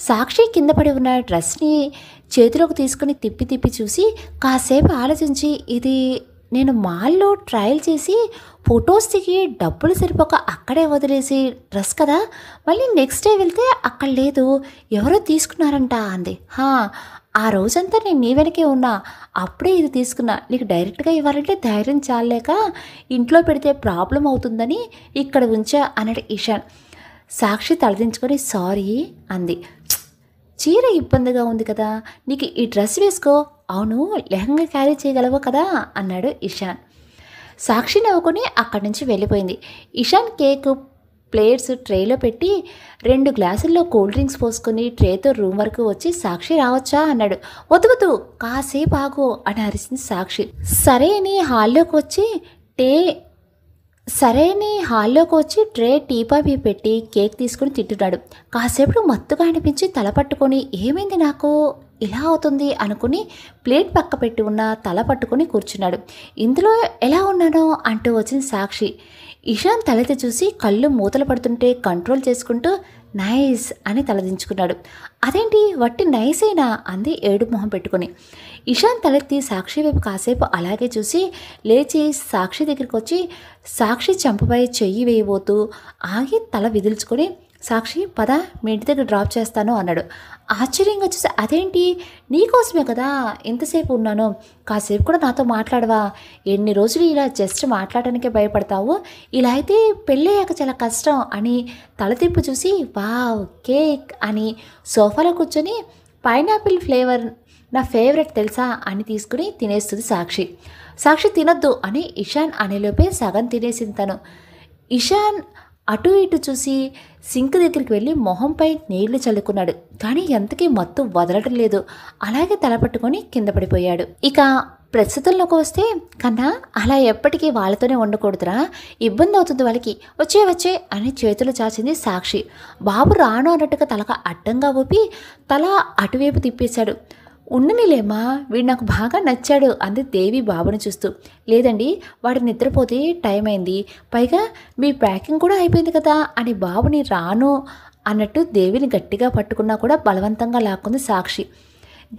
సాక్షి కింద పడి ఉన్న డ్రెస్ని చేతిలోకి తీసుకుని తిప్పి తిప్పి చూసి కాసేపు ఆలోచించి, ఇది నేను మాల్లో ట్రయల్ చేసి ఫొటోస్ దిగి డబ్బులు సరిపోక అక్కడే వదిలేసి డ్రెస్ కదా, మళ్ళీ నెక్స్ట్ డే వెళ్తే అక్కడ లేదు, ఎవరో తీసుకున్నారంట అంది. ఆ రోజంతా నేను నీ వెనకే ఉన్నా, అప్పుడే ఇది తీసుకున్నా, నీకు డైరెక్ట్గా ఇవ్వాలంటే ధైర్యం చాలేక ఇంట్లో పెడితే ప్రాబ్లం అవుతుందని ఇక్కడ ఉంచా అన్నాడు ఇషాన్. సాక్షి తలదించుకొని సారీ అంది. చీర ఇబ్బందిగా ఉంది కదా, నీకు ఈ డ్రెస్ వేసుకో, అవును లెహంగా క్యారీ చేయగలవు కదా అన్నాడు ఇషాన్. సాక్షి నవ్వుకొని అక్కడి నుంచి వెళ్ళిపోయింది. ఇషాన్ కేక్ ప్లేట్స్ ట్రేలో పెట్టి 2 గ్లాసుల్లో కూల్ డ్రింక్స్ పోసుకొని ట్రేతో రూమ్ వరకు వచ్చి, సాక్షి రావచ్చా అన్నాడు. వద్దు కాసేపు ఆగు అని అరిసింది సాక్షి. సరే అని హాల్లోకి వచ్చి ట్రే టీపాపీ పెట్టి కేక్ తీసుకుని తింటున్నాడు. కాసేపు మత్తుగా అనిపించి తల పట్టుకొని, ఏమైంది నాకు ఇలా అవుతుంది అనుకుని ప్లేట్ పక్క పెట్టి ఉన్న తల పట్టుకొని కూర్చున్నాడు. ఇందులో ఎలా ఉన్నానో అంటూ వచ్చింది సాక్షి. ఇషాన్ తలెత్తి చూసి కళ్ళు మూతలు పడుతుంటే కంట్రోల్ చేసుకుంటూ నైస్ అని తలదించుకున్నాడు. అదేంటి వట్టి నైసేనా అంది ఏడు మొహం పెట్టుకుని. ఇషాన్ తలెత్తి సాక్షి వైపు కాసేపు అలాగే చూసి లేచి సాక్షి దగ్గరికి వచ్చి సాక్షి చెంపపై చెయ్యి వేయబోతూ ఆగి తల విదిల్చుకొని, సాక్షి పద మీ ఇంటి దగ్గర డ్రాప్ చేస్తాను అన్నాడు. ఆశ్చర్యంగా చూసి, అదేంటి నీకోసమే కదా ఎంతసేపు ఉన్నాను, కాసేపు కూడా నాతో మాట్లాడవా, ఎన్ని రోజులు ఇలా జస్ట్ మాట్లాడడానికే భయపడతావు, ఇలా అయితే పెళ్ళయ్యాక చాలా కష్టం అని తల తిప్పు చూసి, వావ్ కేక్ అని సోఫాలో కూర్చొని, పైనాపిల్ ఫ్లేవర్ నా ఫేవరెట్ తెలుసా అని తీసుకుని తినేస్తుంది సాక్షి. సాక్షి తినొద్దు అని ఇషాన్ అనేలోపే సగం తినేసింది తను. ఇషాన్ అటు ఇటు చూసి సింక్ దగ్గరికి వెళ్ళి మొహంపై నీళ్లు చల్లుకున్నాడు. కానీ ఎంతకీ మత్తు వదలటం లేదు. అలాగే తలపట్టుకొని కింద పడిపోయాడు. ఇక ప్రస్తుతంలోకి వస్తే, కన్నా అలా ఎప్పటికీ వాళ్ళతోనే ఉండకూడదురా, ఇబ్బంది అవుతుంది వాళ్ళకి, వచ్చే అని చేతులు చాచింది సాక్షి. బాబు రాను అన్నట్టుగా తలక అడ్డంగా ఊపి తల అటువైపు తిప్పేశాడు. ఉండనిలేమా, వీడు నాకు బాగా నచ్చాడు అంది దేవి బాబుని చూస్తూ. లేదండి, వాడు నిద్రపోతే టైం అయింది, పైగా మీ ప్యాకింగ్ కూడా అయిపోయింది కదా అని బాబుని రాను అన్నట్టు దేవిని గట్టిగా పట్టుకున్నా కూడా బలవంతంగా లాక్కుంది సాక్షి.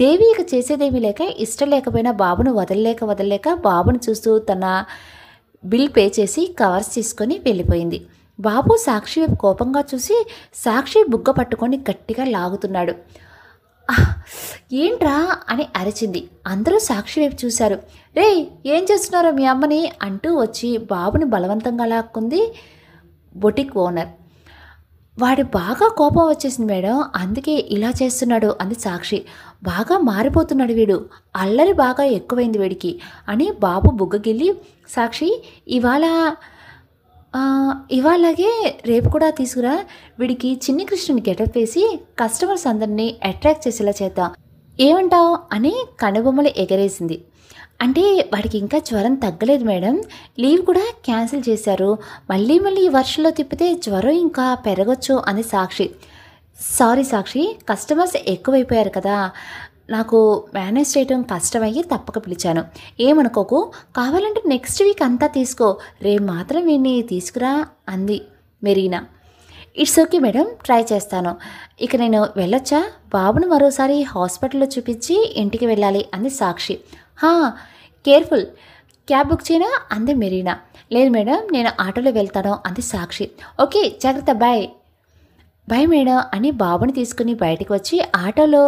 దేవి ఇక చేసేదేమీ లేక ఇష్టం లేకపోయినా బాబును వదలలేక బాబుని చూస్తూ తన బిల్ పే చేసి కవర్స్ తీసుకొని వెళ్ళిపోయింది. బాబు సాక్షి వైపు కోపంగా చూసి సాక్షి బుగ్గ పట్టుకొని గట్టిగా లాగుతున్నాడు. "ఆహ్! ఏంట్రా" అని అరిచింది. అందరూ సాక్షి వైపు చూశారు. "రేయ్! ఏం చేస్తున్నారో మీ అమ్మని" అంటూ వచ్చి బాబుని బలవంతంగా లాక్కుంది బొటిక్ ఓనర్. "వాడి బాగా కోపం వచ్చేసింది మేడం. అందుకే ఇలా చేస్తున్నాడు" అంది సాక్షి. "బాగా మారిపోతున్నాడు వీడు. అల్లరి బాగా ఎక్కువైంది వీడికి" అని బాబు బుగ్గగిల్లి, "సాక్షి ఇవాళ ఇవాళలాగే రేపు కూడా తీసుకురా. వీడికి చిన్ని కృష్ణుని గెటప్ వేసి కస్టమర్స్ అందరినీ అట్రాక్ట్ చేసేలా చేద్దాం. ఏమంటావు" అని కనుబొమ్మలు ఎగరేసింది. "అంటే వాడికి ఇంకా జ్వరం తగ్గలేదు మేడం. లీవ్ కూడా క్యాన్సిల్ చేశారు. మళ్ళీ మళ్ళీ ఈ వర్షంలో తిప్పితే జ్వరం ఇంకా పెరగొచ్చు" అంది సాక్షి. "సారీ సాక్షి, కస్టమర్స్ ఎక్కువైపోయారు కదా, నాకు మేనేజ్ చేయడం కష్టమయ్యి తప్పక పిలిచాను. ఏమనుకోకు. కావాలంటే నెక్స్ట్ వీక్ అంతా తీసుకో. రేపు మాత్రం వీడిని తీసుకురా" అంది Marina. "It's okay madam, try చేస్తాను. ఇక నేను వెళ్ళొచ్చా? బాబును మరోసారి హాస్పిటల్లో చూపించి ఇంటికి వెళ్ళాలి" అంది సాక్షి. "హా, కేర్ఫుల్. క్యాబ్ బుక్ చేయనా" అంది మెరీనా. "లేదు మేడం, నేను ఆటోలో వెళ్తాను" అంది సాక్షి. "ఓకే, జాగ్రత్త, బాయ్." "బాయ్ మేడం" అని బాబుని తీసుకుని బయటకు వచ్చి ఆటోలో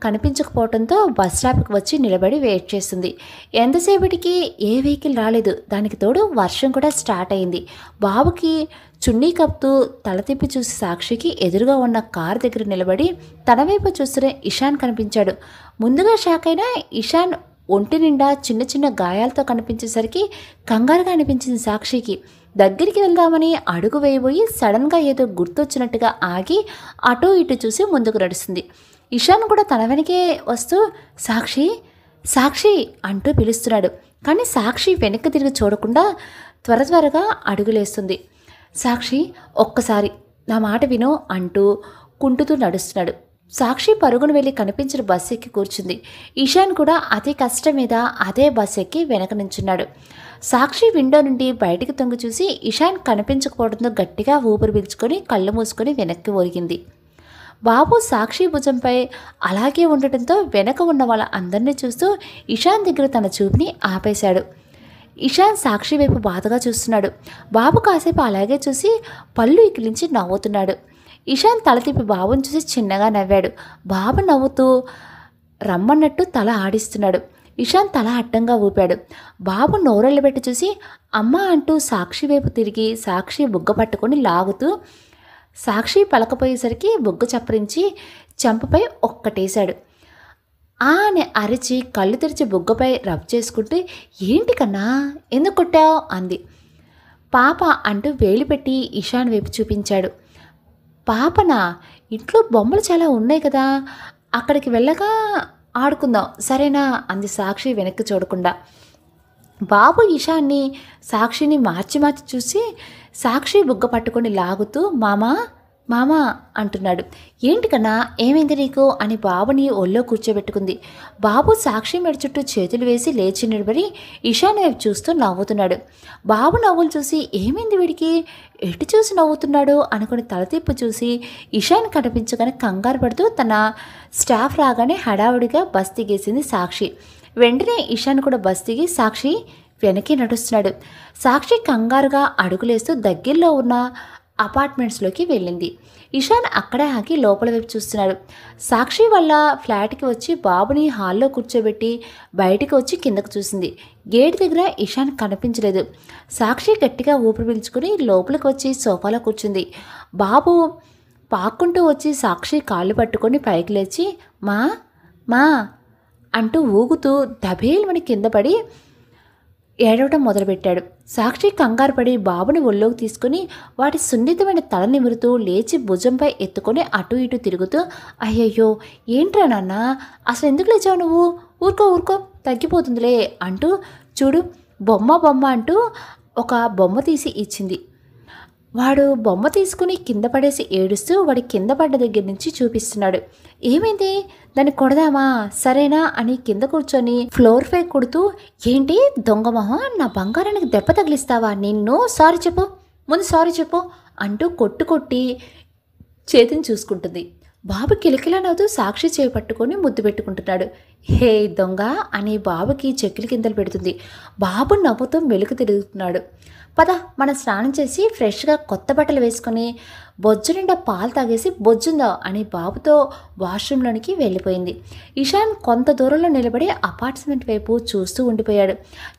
కనిపించకపోవడంతో బస్ స్టాప్కి వచ్చి నిలబడి వెయిట్ చేస్తుంది. ఎంతసేపటికి ఏ వెహికల్ రాలేదు. దానికి తోడు వర్షం కూడా స్టార్ట్ అయింది. బాబుకి చున్నీ కప్పుతూ తల తిప్పి చూసి సాక్షికి ఎదురుగా ఉన్న కారు దగ్గర నిలబడి తన వైపు చూస్తున్న ఇషాన్ కనిపించాడు. ముందుగా షాక్ అయిన ఇషాన్ ఒంటి నిండా చిన్న చిన్న గాయాలతో కనిపించేసరికి కంగారుగా అనిపించింది సాక్షికి. దగ్గరికి వెళ్దామని అడుగు వేయబోయి సడన్గా ఏదో గుర్తొచ్చినట్టుగా ఆగి అటూ ఇటు చూసి ముందుకు నడుస్తుంది. ఇషాన్ కూడా తన వెనకే వస్తూ "సాక్షి, సాక్షి" అంటూ పిలుస్తున్నాడు. కానీ సాక్షి వెనక్కి తిరిగి చూడకుండా త్వరగా అడుగులేస్తుంది. "సాక్షి, ఒక్కసారి నా మాట విను" అంటూ కుంటుతూ నడుస్తున్నాడు. సాక్షి పరుగును వెళ్ళి కనిపించిన బస్ ఎక్కి కూర్చుంది. ఇషాన్ కూడా అతి కష్టం మీద అదే బస్ ఎక్కి వెనక నుంచున్నాడు. సాక్షి విండో నుండి బయటికి తొంగి చూసి ఇషాన్ కనిపించకపోవడంతో గట్టిగా ఊపిరి పీల్చుకొని కళ్ళు మూసుకొని వెనక్కి ఒరిగింది. బాబు సాక్షి భుజంపై అలాగే ఉండటంతో వెనక ఉన్న వాళ్ళ అందరినీ చూస్తూ ఇషాన్ దగ్గర తన చూపుని ఆపేశాడు. ఇషాన్ సాక్షి వైపు బాధగా చూస్తున్నాడు. బాబు కాసేపు అలాగే చూసి పళ్ళు ఇకిలించి నవ్వుతున్నాడు. ఇషాన్ తల తిప్పి బాబుని చూసి చిన్నగా నవ్వాడు. బాబు నవ్వుతూ రమ్మన్నట్టు తల ఆడిస్తున్నాడు. ఇషాన్ తల అడ్డంగా ఊపాడు. బాబు నోరెళ్ళబెట్టి చూసి "అమ్మ" అంటూ సాక్షి వైపు తిరిగి సాక్షి బుగ్గ పట్టుకొని లాగుతూ సాక్షి పలకపోయేసరికి బుగ్గ చప్పరించి చెంపపై ఒక్కటేశాడు. "ఆ" అని అరిచి కళ్ళు తెరిచి బుగ్గపై రబ్ చేసుకుంటూ "ఏంటి కన్నా, ఎందుకు కొట్టావు" అంది. "పాప" అంటూ వేలు పెట్టి ఇషాన్ వైపు చూపించాడు. "పాపనా? ఇంట్లో బొమ్మలు చాలా ఉన్నాయి కదా, అక్కడికి వెళ్ళగా ఆడుకుందాం సరేనా" అంది సాక్షి వెనక్కి చూడకుండా. బాబు ఇషాన్ని సాక్షిని మార్చి మార్చి చూసి సాక్షి బుగ్గ పట్టుకొని లాగుతూ "మామా, మామా" అంటున్నాడు. "ఏంటి కన్నా, ఏమైంది నీకు" అని బాబుని ఒళ్ళో కూర్చోబెట్టుకుంది. బాబు సాక్షి మెడ చుట్టూ చేతులు వేసి లేచి నిలబడి ఇషాన్ వైపు చూస్తూ నవ్వుతున్నాడు. బాబు నవ్వులు చూసి "ఏమైంది వీడికి, ఎటు చూసి నవ్వుతున్నాడు" అనుకుని తల తిప్పి చూసి ఇషాన్ కనిపించగానే కంగారు పడుతూ తన స్టాఫ్ రాగానే హడావుడిగా బస్ దిగేసింది సాక్షి. వెంటనే ఇషాన్ కూడా బస్ దిగి సాక్షి వెనక్కి నడుస్తున్నాడు. సాక్షి కంగారుగా అడుగులేస్తూ దగ్గరలో ఉన్న అపార్ట్మెంట్స్లోకి వెళ్ళింది. ఇషాన్ అక్కడే ఆగి లోపల వైపు చూస్తున్నాడు. సాక్షి వాళ్ళ ఫ్లాట్కి వచ్చి బాబుని హాల్లో కూర్చోబెట్టి బయటికి వచ్చి కిందకు చూసింది. గేట్ దగ్గర ఇషాన్ కనిపించలేదు. సాక్షి గట్టిగా ఊపిరి పీల్చుకుని లోపలికి వచ్చి సోఫాలో కూర్చుంది. బాబు పాక్కుంటూ వచ్చి సాక్షి కాళ్ళు పట్టుకొని పైకి లేచి "మా, మా" అంటూ ఊగుతూ దబేల్మని కింద పడి ఏడవటం మొదలుపెట్టాడు. సాక్షి కంగారు పడి బాబుని ఒళ్ళోకి తీసుకుని వాటి సున్నితమైన తల నిమురుతూ లేచి భుజంపై ఎత్తుకొని అటు ఇటు తిరుగుతూ "అయ్యయ్యో, ఏంట్రా నాన్న, అసలు ఎందుకు లేచావు నువ్వు? ఊరుకో ఊరుకో, తగ్గిపోతుందిలే" అంటూ "చూడు, బొమ్మ బొమ్మ" అంటూ ఒక బొమ్మ తీసి ఇచ్చింది. వాడు బొమ్మ తీసుకుని కింద పడేసి ఏడుస్తూ వాడి కింద పడ్డ దగ్గర నుంచి చూపిస్తున్నాడు. "ఏమైంది, దాన్ని కొడదామా సరేనా" అని కింద కూర్చొని ఫ్లోర్ పై కొడుతూ "ఏంటి దొంగమొహం, నా బంగారానికి దెబ్బ తగిలిస్తావా, నిన్ను, సారీ చెప్పు, ముందు సారీ చెప్పు" అంటూ కొట్టి చేతిని చూసుకుంటుంది. బాబు కిలకిలా నవ్వుతూ సాక్షి చేయి పట్టుకొని ముద్దు పెట్టుకుంటున్నాడు. హే దొంగ అని బాబుకి చెక్కిలి కిందలు పెడుతుంది. బాబు నవ్వుతూ మెలుకు తిరుగుతున్నాడు. పద మనం స్నానం చేసి ఫ్రెష్గా కొత్త బట్టలు వేసుకొని బొజ్జు నిండా పాలు తాగేసి బొజ్జుందా అని బాబుతో వాష్రూమ్లోనికి వెళ్ళిపోయింది. ఇషాన్ కొంత దూరంలో నిలబడి అపార్ట్మెంట్ వైపు చూస్తూ ఉండిపోయాడు.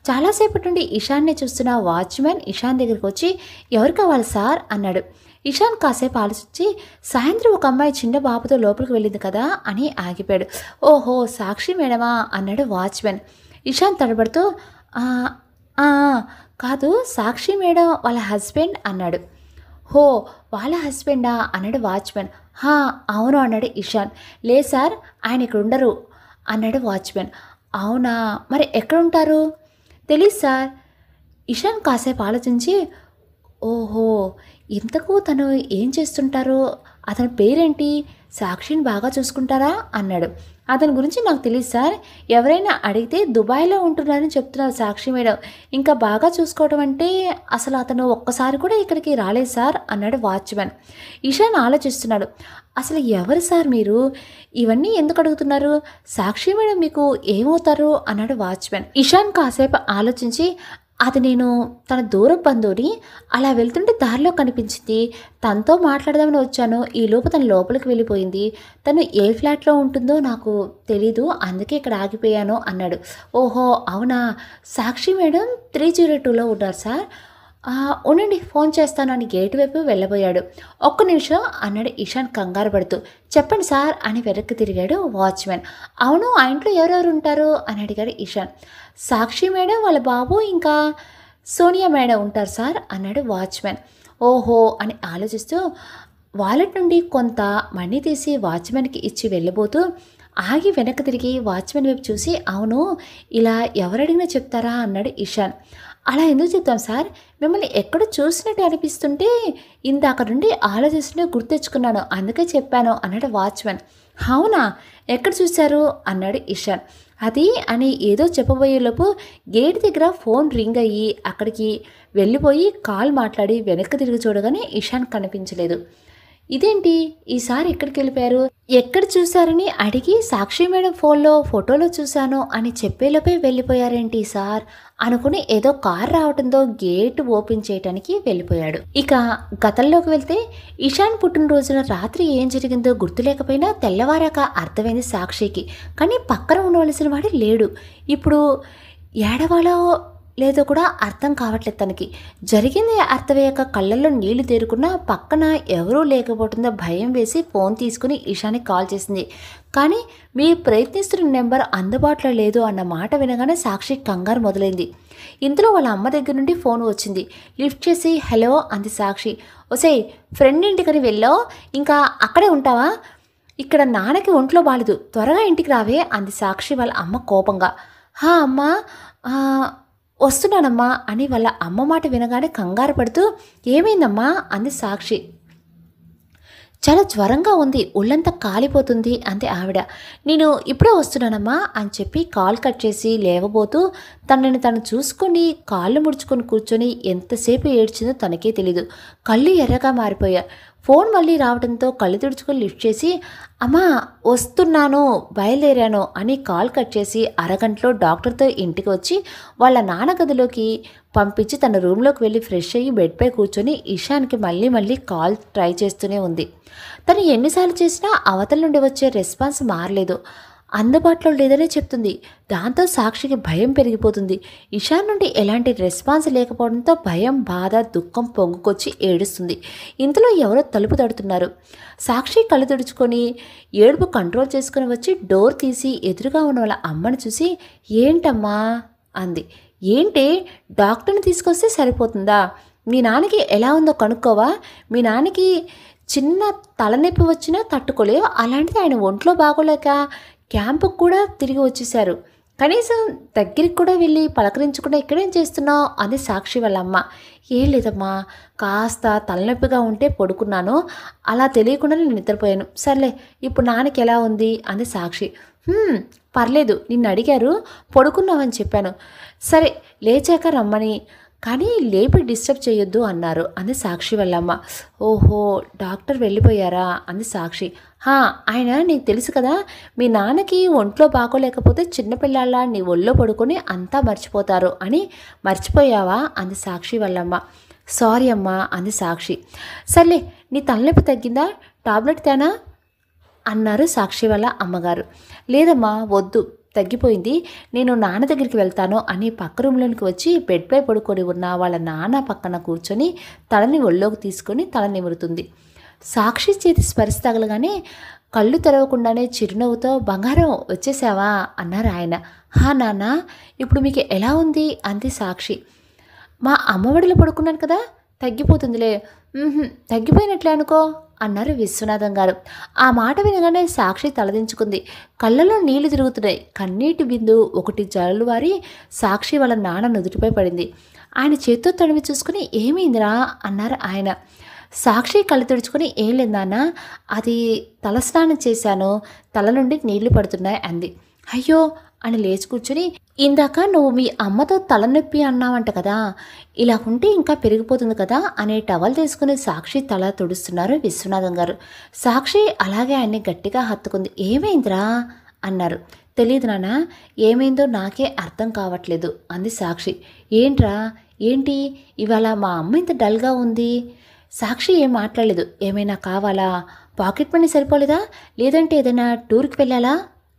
చాలాసేపటి నుండి ఇషాన్నే చూస్తున్న వాచ్మెన్ ఇషాన్ దగ్గరికి వచ్చి ఎవరు కావాలి సార్ అన్నాడు. ఇషాన్ కాసేపు ఆలోచించి సాయంత్రం ఒక అమ్మాయి చిన్న బాబుతో లోపలికి వెళ్ళింది కదా అని ఆగిపోయాడు. ఓహో సాక్షి మేడమా అన్నాడు వాచ్మెన్. ఇషాన్ తడబడుతూ "ఆ, ఆ, కాదు సాక్షి మేడం వాళ్ళ హస్బెండ్ అన్నాడు. హో వాళ్ళ హస్బెండా అన్నాడు వాచ్మెన్. హా అవును అన్నాడు ఇషాన్. లే సార్ ఆయన ఇక్కడ ఉండరు అన్నాడు వాచ్మెన్. అవునా మరి ఎక్కడుంటారు? తెలీదు సార్. ఇషాన్ కాసేపు ఆలోచించి ఓహో ఇంతకు తను ఏం చేస్తుంటారో, అతని పేరేంటి, సాక్షిని బాగా చూసుకుంటారా అన్నాడు. అతని గురించి నాకు తెలియదు సార్, ఎవరైనా అడిగితే దుబాయ్లో ఉంటున్నారని చెప్తున్నారు సాక్షి మేడం. ఇంకా బాగా చూసుకోవడం అంటే అసలు అతను ఒక్కసారి కూడా ఇక్కడికి రాలేదు సార్ అన్నాడు వాచ్మెన్. ఇషాన్ ఆలోచిస్తున్నాడు. అసలు ఎవరు సార్ మీరు, ఇవన్నీ ఎందుకు అడుగుతున్నారు, సాక్షి మేడం మీకు ఏమవుతారు అన్నాడు వాచ్మెన్. ఇషాన్ కాసేపు ఆలోచించి అది నేను తన దూరం బంధువుని, అలా వెళ్తుంటే దారిలో కనిపించింది, తనతో మాట్లాడదామని వచ్చాను, ఈలోపు తను లోపలికి వెళ్ళిపోయింది, తను ఏ ఫ్లాట్లో ఉంటుందో నాకు తెలీదు, అందుకే ఇక్కడ ఆగిపోయాను అన్నాడు. ఓహో అవునా, సాక్షి మేడం 302లో ఉన్నారు సార్, ఉండండి ఫోన్ చేస్తాను అని గేటు వైపు వెళ్ళబోయాడు. ఒక్క నిమిషం అన్నాడు ఇషాన్ కంగారు పడుతూ. చెప్పండి సార్ అని వెనక్కి తిరిగాడు వాచ్మెన్. అవును ఆ ఇంట్లో ఎవరెవరు ఉంటారు అని అడిగాడు ఇషాన్. సాక్షి మేడం వాళ్ళ బాబు ఇంకా సోనియా మేడం ఉంటారు సార్ అన్నాడు వాచ్మెన్. ఓహో అని ఆలోచిస్తూ వాలెట్ నుండి కొంత మనీ తీసి వాచ్మెన్కి ఇచ్చి వెళ్ళబోతూ ఆగి వెనక్కి తిరిగి వాచ్మెన్ వైపు చూసి అవును ఇలా ఎవరడిగినా చెప్తారా అన్నాడు ఇషాన్. అలా ఎందుకు చెప్తాం సార్, మిమ్మల్ని ఎక్కడో చూసినట్టు అనిపిస్తుంటే ఇందాక నుండి ఆలోచిస్తుంటే గుర్తెచ్చుకున్నాను, అందుకే చెప్పాను అన్నాడు వాచ్మెన్. అవునా ఎక్కడ చూశారు అన్నాడు ఇషాన్. అది అని ఏదో చెప్పబోయేలోపు గేట్ దగ్గర ఫోన్ రింగ్ అయ్యి అక్కడికి వెళ్ళిపోయి కాల్ మాట్లాడి వెనక్కి తిరిగి చూడగానే ఇషాన్ కనిపించలేదు. ఇదేంటి ఈసారి ఎక్కడికి వెళ్ళిపోయారు, ఎక్కడ చూశారని అడిగి సాక్షి మేడం ఫోటోలో చూశాను అని చెప్పేలోపే వెళ్ళిపోయారేంటి సార్ అనుకుని ఏదో కార్ రావడంతో గేట్ ఓపెన్ చేయడానికి వెళ్ళిపోయాడు. ఇక గతంలోకి వెళ్తే ఇషాన్ పుట్టినరోజున రాత్రి ఏం జరిగిందో గుర్తులేకపోయినా తెల్లవారాక అర్థమైంది సాక్షికి. కానీ పక్కన ఉండవలసిన వాడు లేడు. ఇప్పుడు ఏడవాలో లేదో కూడా అర్థం కావట్లేదు తనకి. జరిగింది అర్థమయ్యాక కళ్ళల్లో నీళ్లు తేరుకున్నా పక్కన ఎవరూ లేకపోతుందో భయం వేసి ఫోన్ తీసుకుని ఇషానికి కాల్ చేసింది. కానీ మీరు ప్రయత్నిస్తున్న నెంబర్ అందుబాటులో లేదు అన్న మాట వినగానే సాక్షి కంగారు మొదలైంది. ఇంతలో వాళ్ళ అమ్మ దగ్గర నుండి ఫోన్ వచ్చింది. లిఫ్ట్ చేసి హలో అంది సాక్షి. ఒసేయ్ ఫ్రెండ్ ఇంటికని వెళ్ళావు, ఇంకా అక్కడే ఉంటావా, ఇక్కడ నాన్నకి ఒంట్లో బాలేదు, త్వరగా ఇంటికి రావే అంది సాక్షి వాళ్ళ అమ్మ కోపంగా. హా అమ్మా వస్తున్నానమ్మా అని వాళ్ళ అమ్మ మాట వినగానే కంగారు పడుతూ ఏమైందమ్మా అంది సాక్షి. చాలా జ్వరంగా ఉంది, ఒళ్ళంతా కాలిపోతుంది అంతే ఆవిడ. నేను ఇప్పుడే వస్తున్నానమ్మా అని చెప్పి కాల్ కట్ చేసి లేవబోతూ తనని తను చూసుకొని కాళ్ళు ముడుచుకొని కూర్చొని ఎంతసేపు ఏడ్చిందో తనకే తెలీదు. కళ్ళు ఎర్రగా మారిపోయా. ఫోన్ మళ్ళీ రావడంతో కళ్ళు తుడుచుకొని లిఫ్ట్ చేసి అమ్మా వస్తున్నాను బయలుదేరాను అని కాల్ కట్ చేసి అరగంటలో డాక్టర్తో ఇంటికి వచ్చి వాళ్ళ నాన్న గదిలోకి పంపించి తన రూమ్లోకి వెళ్ళి ఫ్రెష్ అయ్యి బెడ్పై కూర్చొని ఇషాన్కి మళ్ళీ కాల్ ట్రై చేస్తూనే ఉంది. తను ఎన్నిసార్లు చేసినా అవతల నుండి వచ్చే రెస్పాన్స్ మారలేదు, అందుబాటులో లేదనే చెప్తుంది. దాంతో సాక్షికి భయం పెరిగిపోతుంది. ఇషాన్ నుండి ఎలాంటి రెస్పాన్స్ లేకపోవడంతో భయం, బాధ, దుఃఖం పొంగుకొచ్చి ఏడుస్తుంది. ఇంతలో ఎవరో తలుపు తడుతున్నారు. సాక్షి కళ్ళు తుడుచుకొని ఏడుపు కంట్రోల్ చేసుకుని వచ్చి డోర్ తీసి ఎదురుగా ఉన్న వాళ్ళ అమ్మని చూసి ఏంటమ్మా అంది. ఏంటి డాక్టర్ని తీసుకొస్తే సరిపోతుందా, మీ నాన్నకి ఎలా ఉందో కనుక్కోవా, మీ నాన్నకి చిన్న తలనొప్పి వచ్చినా తట్టుకోలేవు, అలాంటిది ఆయన ఒంట్లో బాగోలేక క్యాంపుకు కూడా తిరిగి వచ్చేశారు, కనీసం దగ్గరికి కూడా వెళ్ళి పలకరించకుండా ఇక్కడేం చేస్తున్నావు అంది సాక్షి వాళ్ళ అమ్మ. ఏం లేదమ్మా, కాస్త తలనొప్పిగా ఉంటే పడుకున్నాను, అలా తెలియకుండా నేను నిద్రపోయాను, సర్లే ఇప్పుడు నాన్నకి ఎలా ఉంది అంది సాక్షి. పర్లేదు, నిన్ను అడిగారు పడుకున్నావని చెప్పాను, సరే లేచాక రమ్మని, కానీ లేపి డిస్టర్బ్ చేయొద్దు అన్నారు అంది సాక్షి వాళ్ళమ్మ. ఓహో, డాక్టర్ వెళ్ళిపోయారా అంది సాక్షి. హా, ఆయన నీకు తెలుసు కదా, మీ నాన్నకి ఒంట్లో బాగోలేకపోతే చిన్నపిల్లాళ్ళ నీ ఒళ్ళో పడుకొని అంతా మర్చిపోతారు అని. మర్చిపోయావా అంది సాక్షి వాళ్ళమ్మ. సారీ అమ్మా అంది సాక్షి. సర్లే, నీ తలనొప్పి తగ్గిందా, టాబ్లెట్ తేనా అన్నారు సాక్షి వాళ్ళ అమ్మగారు. లేదమ్మా, వద్దు, తగ్గిపోయింది, నేను నాన్న దగ్గరికి వెళ్తాను అని పక్క రూమ్లోనికి వచ్చి బెడ్పై పడుకొని ఉన్న వాళ్ళ నాన్న పక్కన కూర్చొని తలని ఒళ్ళోకి తీసుకొని తల నిమురుతుంది. సాక్షి చేతి స్పర్శ తగలగానే కళ్ళు తెరవకుండానే చిరునవ్వుతో బంగారం వచ్చేసావా అన్నారు ఆయన. హా నాన్న, ఇప్పుడు మీకు ఎలా ఉంది అంది సాక్షి. మా అమ్మఒడిలో పడుకున్నాను కదా, తగ్గిపోతుందిలే. తగ్గిపోయినట్లే అనుకో అన్నారు విశ్వనాథం గారు. ఆ మాట వినగానే సాక్షి తలదించుకుంది. కళ్ళలో నీళ్లు తిరుగుతున్నాయి. కన్నీటి బిందు ఒకటి జల్లువారి సాక్షి వాళ్ళ నాన్న నుదుటిపై పడింది. ఆయన చేత్తో తడిమి చూసుకుని ఏమైందిరా అన్నారు ఆయన. సాక్షి కళ్ళు తుడుచుకొని ఏం లేదు నాన్న, అది తలస్నానం చేశాను, తల నుండి నీళ్లు పడుతున్నాయి అంది. అయ్యో అని లేచి కూర్చుని, ఇందాక నువ్వు మీ అమ్మతో తలనొప్పి అన్నావంట కదా, ఇలా ఉంటే ఇంకా పెరిగిపోతుంది కదా అనే టవల్ తీసుకుని సాక్షి తల తుడుస్తున్నారు విశ్వనాథం గారు. సాక్షి అలాగే ఆయన్ని గట్టిగా హత్తుకుంది. ఏమైందిరా అన్నారు. తెలీదు నాన్న, ఏమైందో నాకే అర్థం కావట్లేదు అంది సాక్షి. ఏంట్రా, ఏంటి ఇవాళ మా అమ్మ ఇంత డల్గా ఉంది? సాక్షి ఏం మాట్లాడలేదు. ఏమైనా కావాలా? పాకెట్ మనీ సరిపోలేదా, లేదంటే ఏదైనా టూర్కి వెళ్ళాలా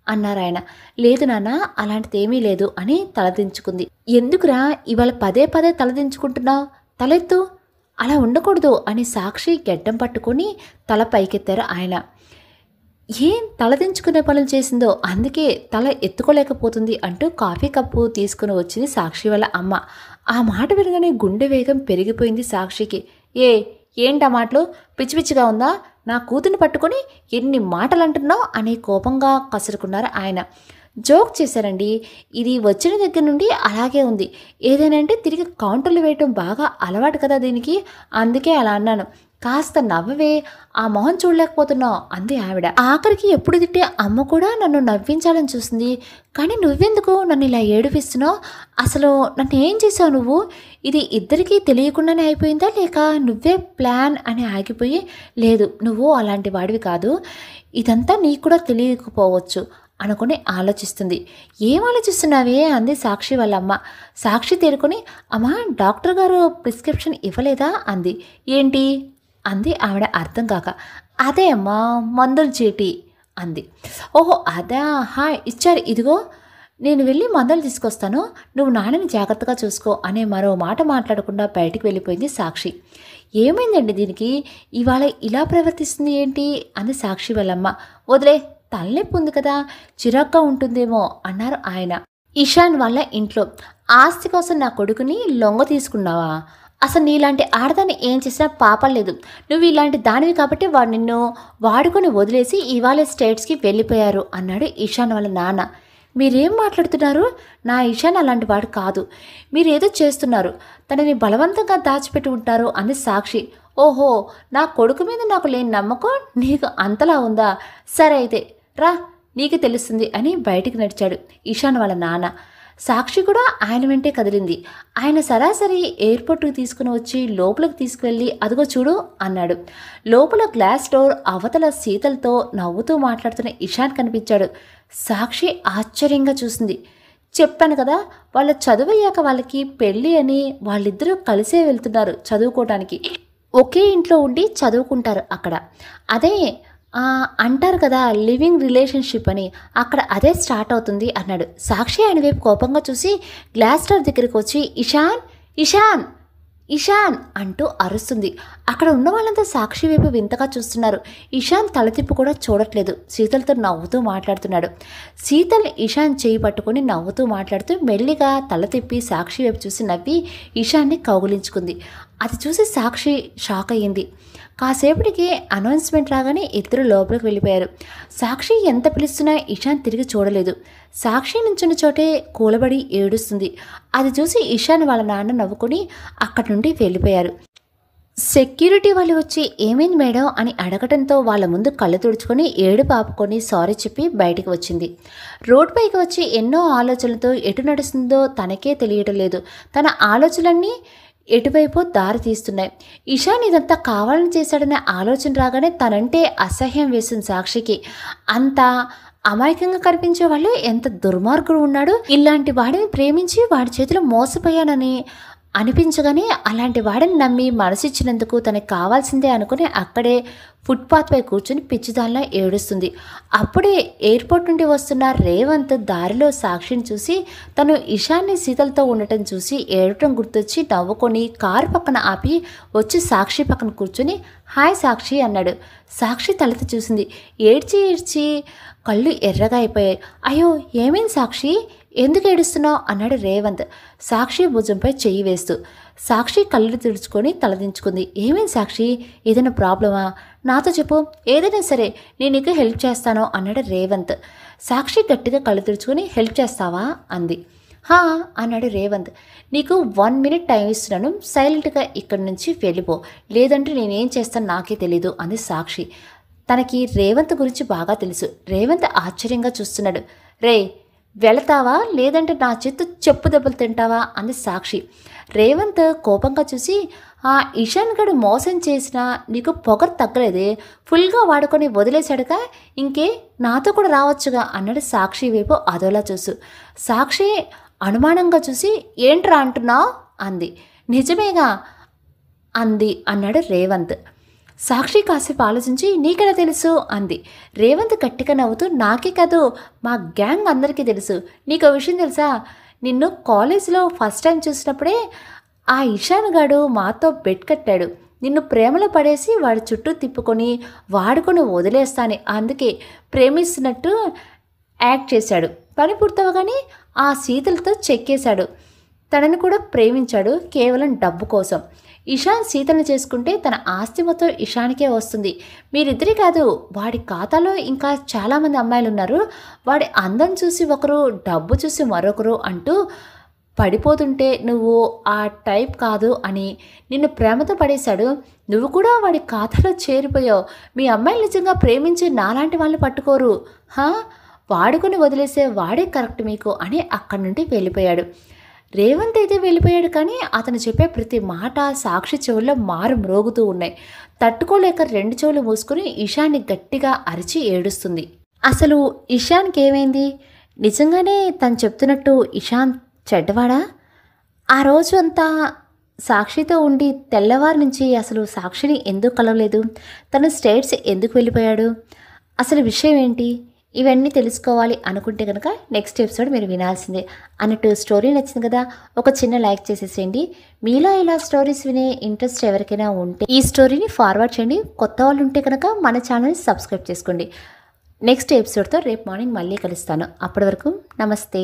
అన్నారు ఆయన. లేదు నాన్న, అలాంటిదేమీ లేదు అని తలదించుకుంది. ఎందుకురా ఇవాళ పదే పదే తలదించుకుంటున్నావు? తలెత్తు, అలా ఉండకూడదు అని సాక్షి గెడ్డం పట్టుకొని తల పైకెత్తారు ఆయన. ఏం తలదించుకునే పనులు చేసిందో, అందుకే తల ఎత్తుకోలేకపోతుంది అంటూ కాఫీ కప్పు తీసుకుని వచ్చింది సాక్షి వాళ్ళ అమ్మ. ఆ మాట వినగానే గుండె వేగం పెరిగిపోయింది సాక్షికి. ఏంటా మాటలు, పిచ్చి పిచ్చిగా ఉందా? నా కూతుర్ని పట్టుకొని ఎన్ని మాటలు అంటున్నావు అని కోపంగా కసురుకున్నారు ఆయన. జోక్ చేశారండి, ఇది వచ్చిన దగ్గర నుండి అలాగే ఉంది. ఏదైనా అంటే తిరిగి కౌంటర్లు వేయటం బాగా అలవాటు కదా దీనికి, అందుకే అలా అన్నాను. కాస్త నవ్వవే, ఆ మొహం చూడలేకపోతున్నావు అంది ఆవిడ. ఆఖరికి ఎప్పుడు తిట్టే అమ్మ కూడా నన్ను నవ్వించాలని చూసింది, కానీ నువ్వెందుకు నన్ను ఇలా ఏడిపిస్తున్నావు? అసలు నన్ను ఏం చేసావు నువ్వు? ఇది ఇద్దరికీ తెలియకుండానే అయిపోయిందా, లేక నువ్వే ప్లాన్ అని ఆగిపోయి? లేదు, నువ్వు అలాంటి వాడివి కాదు, ఇదంతా నీకు కూడా తెలియకపోవచ్చు అనుకుని ఆలోచిస్తుంది. ఏం ఆలోచిస్తున్నావే అంది సాక్షి వాళ్ళ అమ్మ. సాక్షి తేరుకొని, అమ్మా డాక్టర్ గారు ప్రిస్క్రిప్షన్ ఇవ్వలేదా అంది. ఏంటి అంది ఆవిడ అర్థం కాక. అదే అమ్మా, మందుల చీటీ అంది. ఓహో అదా, హా ఇచ్చారు, ఇదిగో నేను వెళ్ళి మందులు తీసుకొస్తాను, నువ్వు నాన్నని జాగ్రత్తగా చూసుకో అనే మరో మాట మాట్లాడకుండా బయటికి వెళ్ళిపోయింది సాక్షి. ఏమైందండి దీనికి, ఇవాళ ఇలా ప్రవర్తిస్తుంది ఏంటి అంది సాక్షి వాళ్ళమ్మ. వదిలే, తలనొప్పి ఉంది కదా, చిరాగ్గా ఉంటుందేమో అన్నారు ఆయన. ఇషాన్ వాళ్ళ ఇంట్లో ఆస్తి కోసం నా కొడుకుని లొంగ తీసుకున్నావా? అసలు నీలాంటి ఆడదాన్ని ఏం చేసినా పాపం లేదు. నువ్వు ఇలాంటి దానివి కాబట్టి వాడు నిన్ను వాడుకొని వదిలేసి ఇవాళ స్టేట్స్కి వెళ్ళిపోయారు అన్నాడు ఇషాన్ వాళ్ళ నాన్న. మీరేం మాట్లాడుతున్నారు? నా ఇషాన్ అలాంటి వాడు కాదు, మీరేదో చేస్తున్నారు, తనని బలవంతంగా దాచిపెట్టి ఉంటారు అంది సాక్షి. ఓహో, నా కొడుకు మీద నాకు లేని నమ్మకం నీకు అంతలా ఉందా? సరే అయితే రా, నీకు తెలుస్తుంది అని బయటికి నడిచాడు ఇషాన్ వాళ్ళ నాన్న. సాక్షి కూడా ఆయన వెంటే కదిలింది. ఆయన సరాసరి ఎయిర్పోర్ట్కి తీసుకుని వచ్చి లోపలికి తీసుకువెళ్ళి, అదిగో చూడు అన్నాడు. లోపల గ్లాస్ డోర్ అవతల శీతలతో నవ్వుతూ మాట్లాడుతున్న ఇషాన్ కనిపించాడు. సాక్షి ఆశ్చర్యంగా చూసింది. చెప్పాను కదా, వాళ్ళ చదువయ్యాక వాళ్ళకి పెళ్ళి అని, వాళ్ళిద్దరూ కలిసే వెళ్తున్నారు చదువుకోవటానికి, ఒకే ఇంట్లో ఉండి చదువుకుంటారు అక్కడ. అదే అంటారు కదా లివింగ్ రిలేషన్షిప్ అని, అక్కడ అదే స్టార్ట్ అవుతుంది అన్నాడు. సాక్షి ఆయన వైపు కోపంగా చూసి గ్లాస్ డోర్ దగ్గరికి వచ్చి ఇషాన్ ఇషాన్ ఇషాన్ అంటూ అరుస్తుంది. అక్కడ ఉన్న వాళ్ళంతా సాక్షి వైపు వింతగా చూస్తున్నారు. ఇషాన్ తలతిప్పు కూడా చూడట్లేదు. శీతల్తో నవ్వుతూ మాట్లాడుతున్నాడు. శీతల్ ఇషాన్ చేయి పట్టుకొని నవ్వుతూ మాట్లాడుతూ మెల్లిగా తల తిప్పి సాక్షి వైపు చూసి నవ్వి ఇషాన్ని కౌగులించుకుంది. అది చూసి సాక్షి షాక్ అయ్యింది. కాసేపటికి అనౌన్స్మెంట్ రాగానే ఇద్దరు లోపలికి వెళ్ళిపోయారు. సాక్షి ఎంత పిలుస్తున్నా ఇషాన్ తిరిగి చూడలేదు. సాక్షి నుంచున్న చోటే కూలబడి ఏడుస్తుంది. అది చూసి ఇషాన్ వాళ్ళ నాన్న నవ్వుకొని అక్కడి నుండి వెళ్ళిపోయారు. సెక్యూరిటీ వాళ్ళు వచ్చి ఏమైంది మేడం అని అడగటంతో వాళ్ళ ముందు కళ్ళు తుడుచుకొని ఏడుపు ఆపుకొని సారీ చెప్పి బయటికి వచ్చింది. రోడ్ పైకి వచ్చి ఎన్నో ఆలోచనలతో ఎటు నడుస్తుందో తనకే తెలియటం లేదు. తన ఆలోచనలన్నీ ఎటువైపో దారి తీస్తున్నాయి. ఇషాన్ ఇదంతా కావాలని చేశాడనే ఆలోచన రాగానే తనంటే అసహ్యం వేసింది సాక్షికి. అంత అమాయకంగా కనిపించే వాళ్ళు ఎంత దుర్మార్గుడు ఉన్నాడు. ఇలాంటి వాడిని ప్రేమించి వాడి చేతిలో మోసపోయానని అనిపించగానే అలాంటి వాడిని నమ్మి మనసిచ్చినందుకు తనకు కావాల్సిందే అనుకుని అక్కడే ఫుట్పాత్పై కూర్చుని పిచ్చిదానిలా ఏడుస్తుంది. అప్పుడే ఎయిర్పోర్ట్ నుండి వస్తున్న రేవంత్ దారిలో సాక్షిని చూసి తను ఇషాన్ని సీతలతో ఉండటం చూసి ఏడటం గుర్తొచ్చి నవ్వుకొని కారు పక్కన ఆపి వచ్చి సాక్షి పక్కన కూర్చొని హాయ్ సాక్షి అన్నాడు. సాక్షి తలెత్తి చూసింది. ఏడ్చి ఏడ్చి కళ్ళు ఎర్రగా అయిపోయాయి. అయ్యో ఏమైంది సాక్షి, ఎందుకు ఏడుస్తున్నావు అన్నాడు రేవంత్ సాక్షి భుజంపై చెయ్యి వేస్తూ. సాక్షి కళ్ళు తుడుచుకొని తలదించుకుంది. ఏమైంది సాక్షి, ఏదైనా ప్రాబ్లమా, నాతో చెప్పు, ఏదైనా సరే నేను నీకు హెల్ప్ చేస్తాను అన్నాడు రేవంత్. సాక్షి గట్టిగా కళ్ళు తుడుచుకొని హెల్ప్ చేస్తావా అంది. హా అన్నాడు రేవంత్. నీకు 1 మినిట్ టైం ఇస్తున్నాను, సైలెంట్గా ఇక్కడి నుంచి వెళ్ళిపో, లేదంటే నేనేం చేస్తాను నాకే తెలీదు అంది సాక్షి. తనకి రేవంత్ గురించి బాగా తెలుసు. రేవంత్ ఆశ్చర్యంగా చూస్తున్నాడు. రే వెళతావా లేదంటే నా చేత్తు చెప్పు దెబ్బలు తింటావా అంది సాక్షి. రేవంత్ కోపంగా చూసి ఆ ఇషాన్ గడు మోసం చేసినా నీకు పొగరు తగ్గలేదే, ఫుల్గా వాడుకొని వదిలేశాడుగా, ఇంకే నాతో కూడా రావచ్చుగా అన్నాడు సాక్షి వైపు అదోలా చూసు. సాక్షి అనుమానంగా చూసి ఏంట్రా అంటున్నావు అంది. నిజమేగా అంది అన్నాడు రేవంత్. సాక్షి కాసేపు ఆలోచించి నీకెలా తెలుసు అంది. రేవంత్ గట్టిగా నవ్వుతూ నాకే కాదు మా గ్యాంగ్ అందరికీ తెలుసు. నీకు విషయం తెలుసా, నిన్ను కాలేజీలో ఫస్ట్ టైం చూసినప్పుడే ఆ ఇషాన్ గాడు మాతో బెట్ కట్టాడు. నిన్ను ప్రేమలో పడేసి వాడి చుట్టూ తిప్పుకొని వాడుకొని వదిలేస్తాను, అందుకే ప్రేమిస్తున్నట్టు యాక్ట్ చేశాడు. పని పూర్తవగానే ఆ సీతలతో చెక్కేశాడు. తనని కూడా ప్రేమించాడు కేవలం డబ్బు కోసం. ఇషాన్ సీతను చేసుకుంటే తన ఆస్తి మొత్తం ఇషాన్కే వస్తుంది. మీరిద్దరే కాదు, వాడి ఖాతాలో ఇంకా చాలామంది అమ్మాయిలు ఉన్నారు. వాడి అందం చూసి ఒకరు, డబ్బు చూసి మరొకరు అంటూ పడిపోతుంటే నువ్వు ఆ టైప్ కాదు అని నిన్ను ప్రేమతో పడేశాడు. నువ్వు కూడా వాడి ఖాతాలో చేరిపోయావు. మీ అమ్మాయిలు నిజంగా ప్రేమించి నాలాంటి వాళ్ళని పట్టుకోరు, వాడుకొని వదిలేసే వాడే కరెక్ట్ మీకు అని అక్కడి నుండి వెళ్ళిపోయాడు. రేవంత్ అయితే వెళ్ళిపోయాడు, కానీ అతను చెప్పే ప్రతి మాట సాక్షి చెవుల్లో మారు మ్రోగుతూ ఉన్నాయి. తట్టుకోలేక 2 చెవులు మూసుకుని ఇషాన్ని గట్టిగా అరిచి ఏడుస్తుంది. అసలు ఇషాన్కి ఏమైంది? నిజంగానే తను చెప్తున్నట్టు ఇషాన్ చెడ్డవాడా? ఆ రోజు అంతా సాక్షితో ఉండి తెల్లవారి నుంచి అసలు సాక్షిని ఎందుకు కలవలేదు? తను స్టేట్స్ ఎందుకు వెళ్ళిపోయాడు? అసలు విషయం ఏంటి? ఇవన్నీ తెలుసుకోవాలి అనుకుంటే కనుక నెక్స్ట్ ఎపిసోడ్ మీరు వినాల్సిందే. అన్నట్టు స్టోరీ నచ్చింది కదా, ఒక చిన్న లైక్ చేసేసేయండి. మీలో ఇలా స్టోరీస్ వినే ఇంట్రెస్ట్ ఎవరికైనా ఉంటే ఈ స్టోరీని ఫార్వర్డ్ చేయండి. కొత్త వాళ్ళు ఉంటే కనుక మన ఛానల్ని సబ్స్క్రైబ్ చేసుకోండి. నెక్స్ట్ ఎపిసోడ్తో రేపు మార్నింగ్ మళ్ళీ కలుస్తాను. అప్పటి వరకు నమస్తే.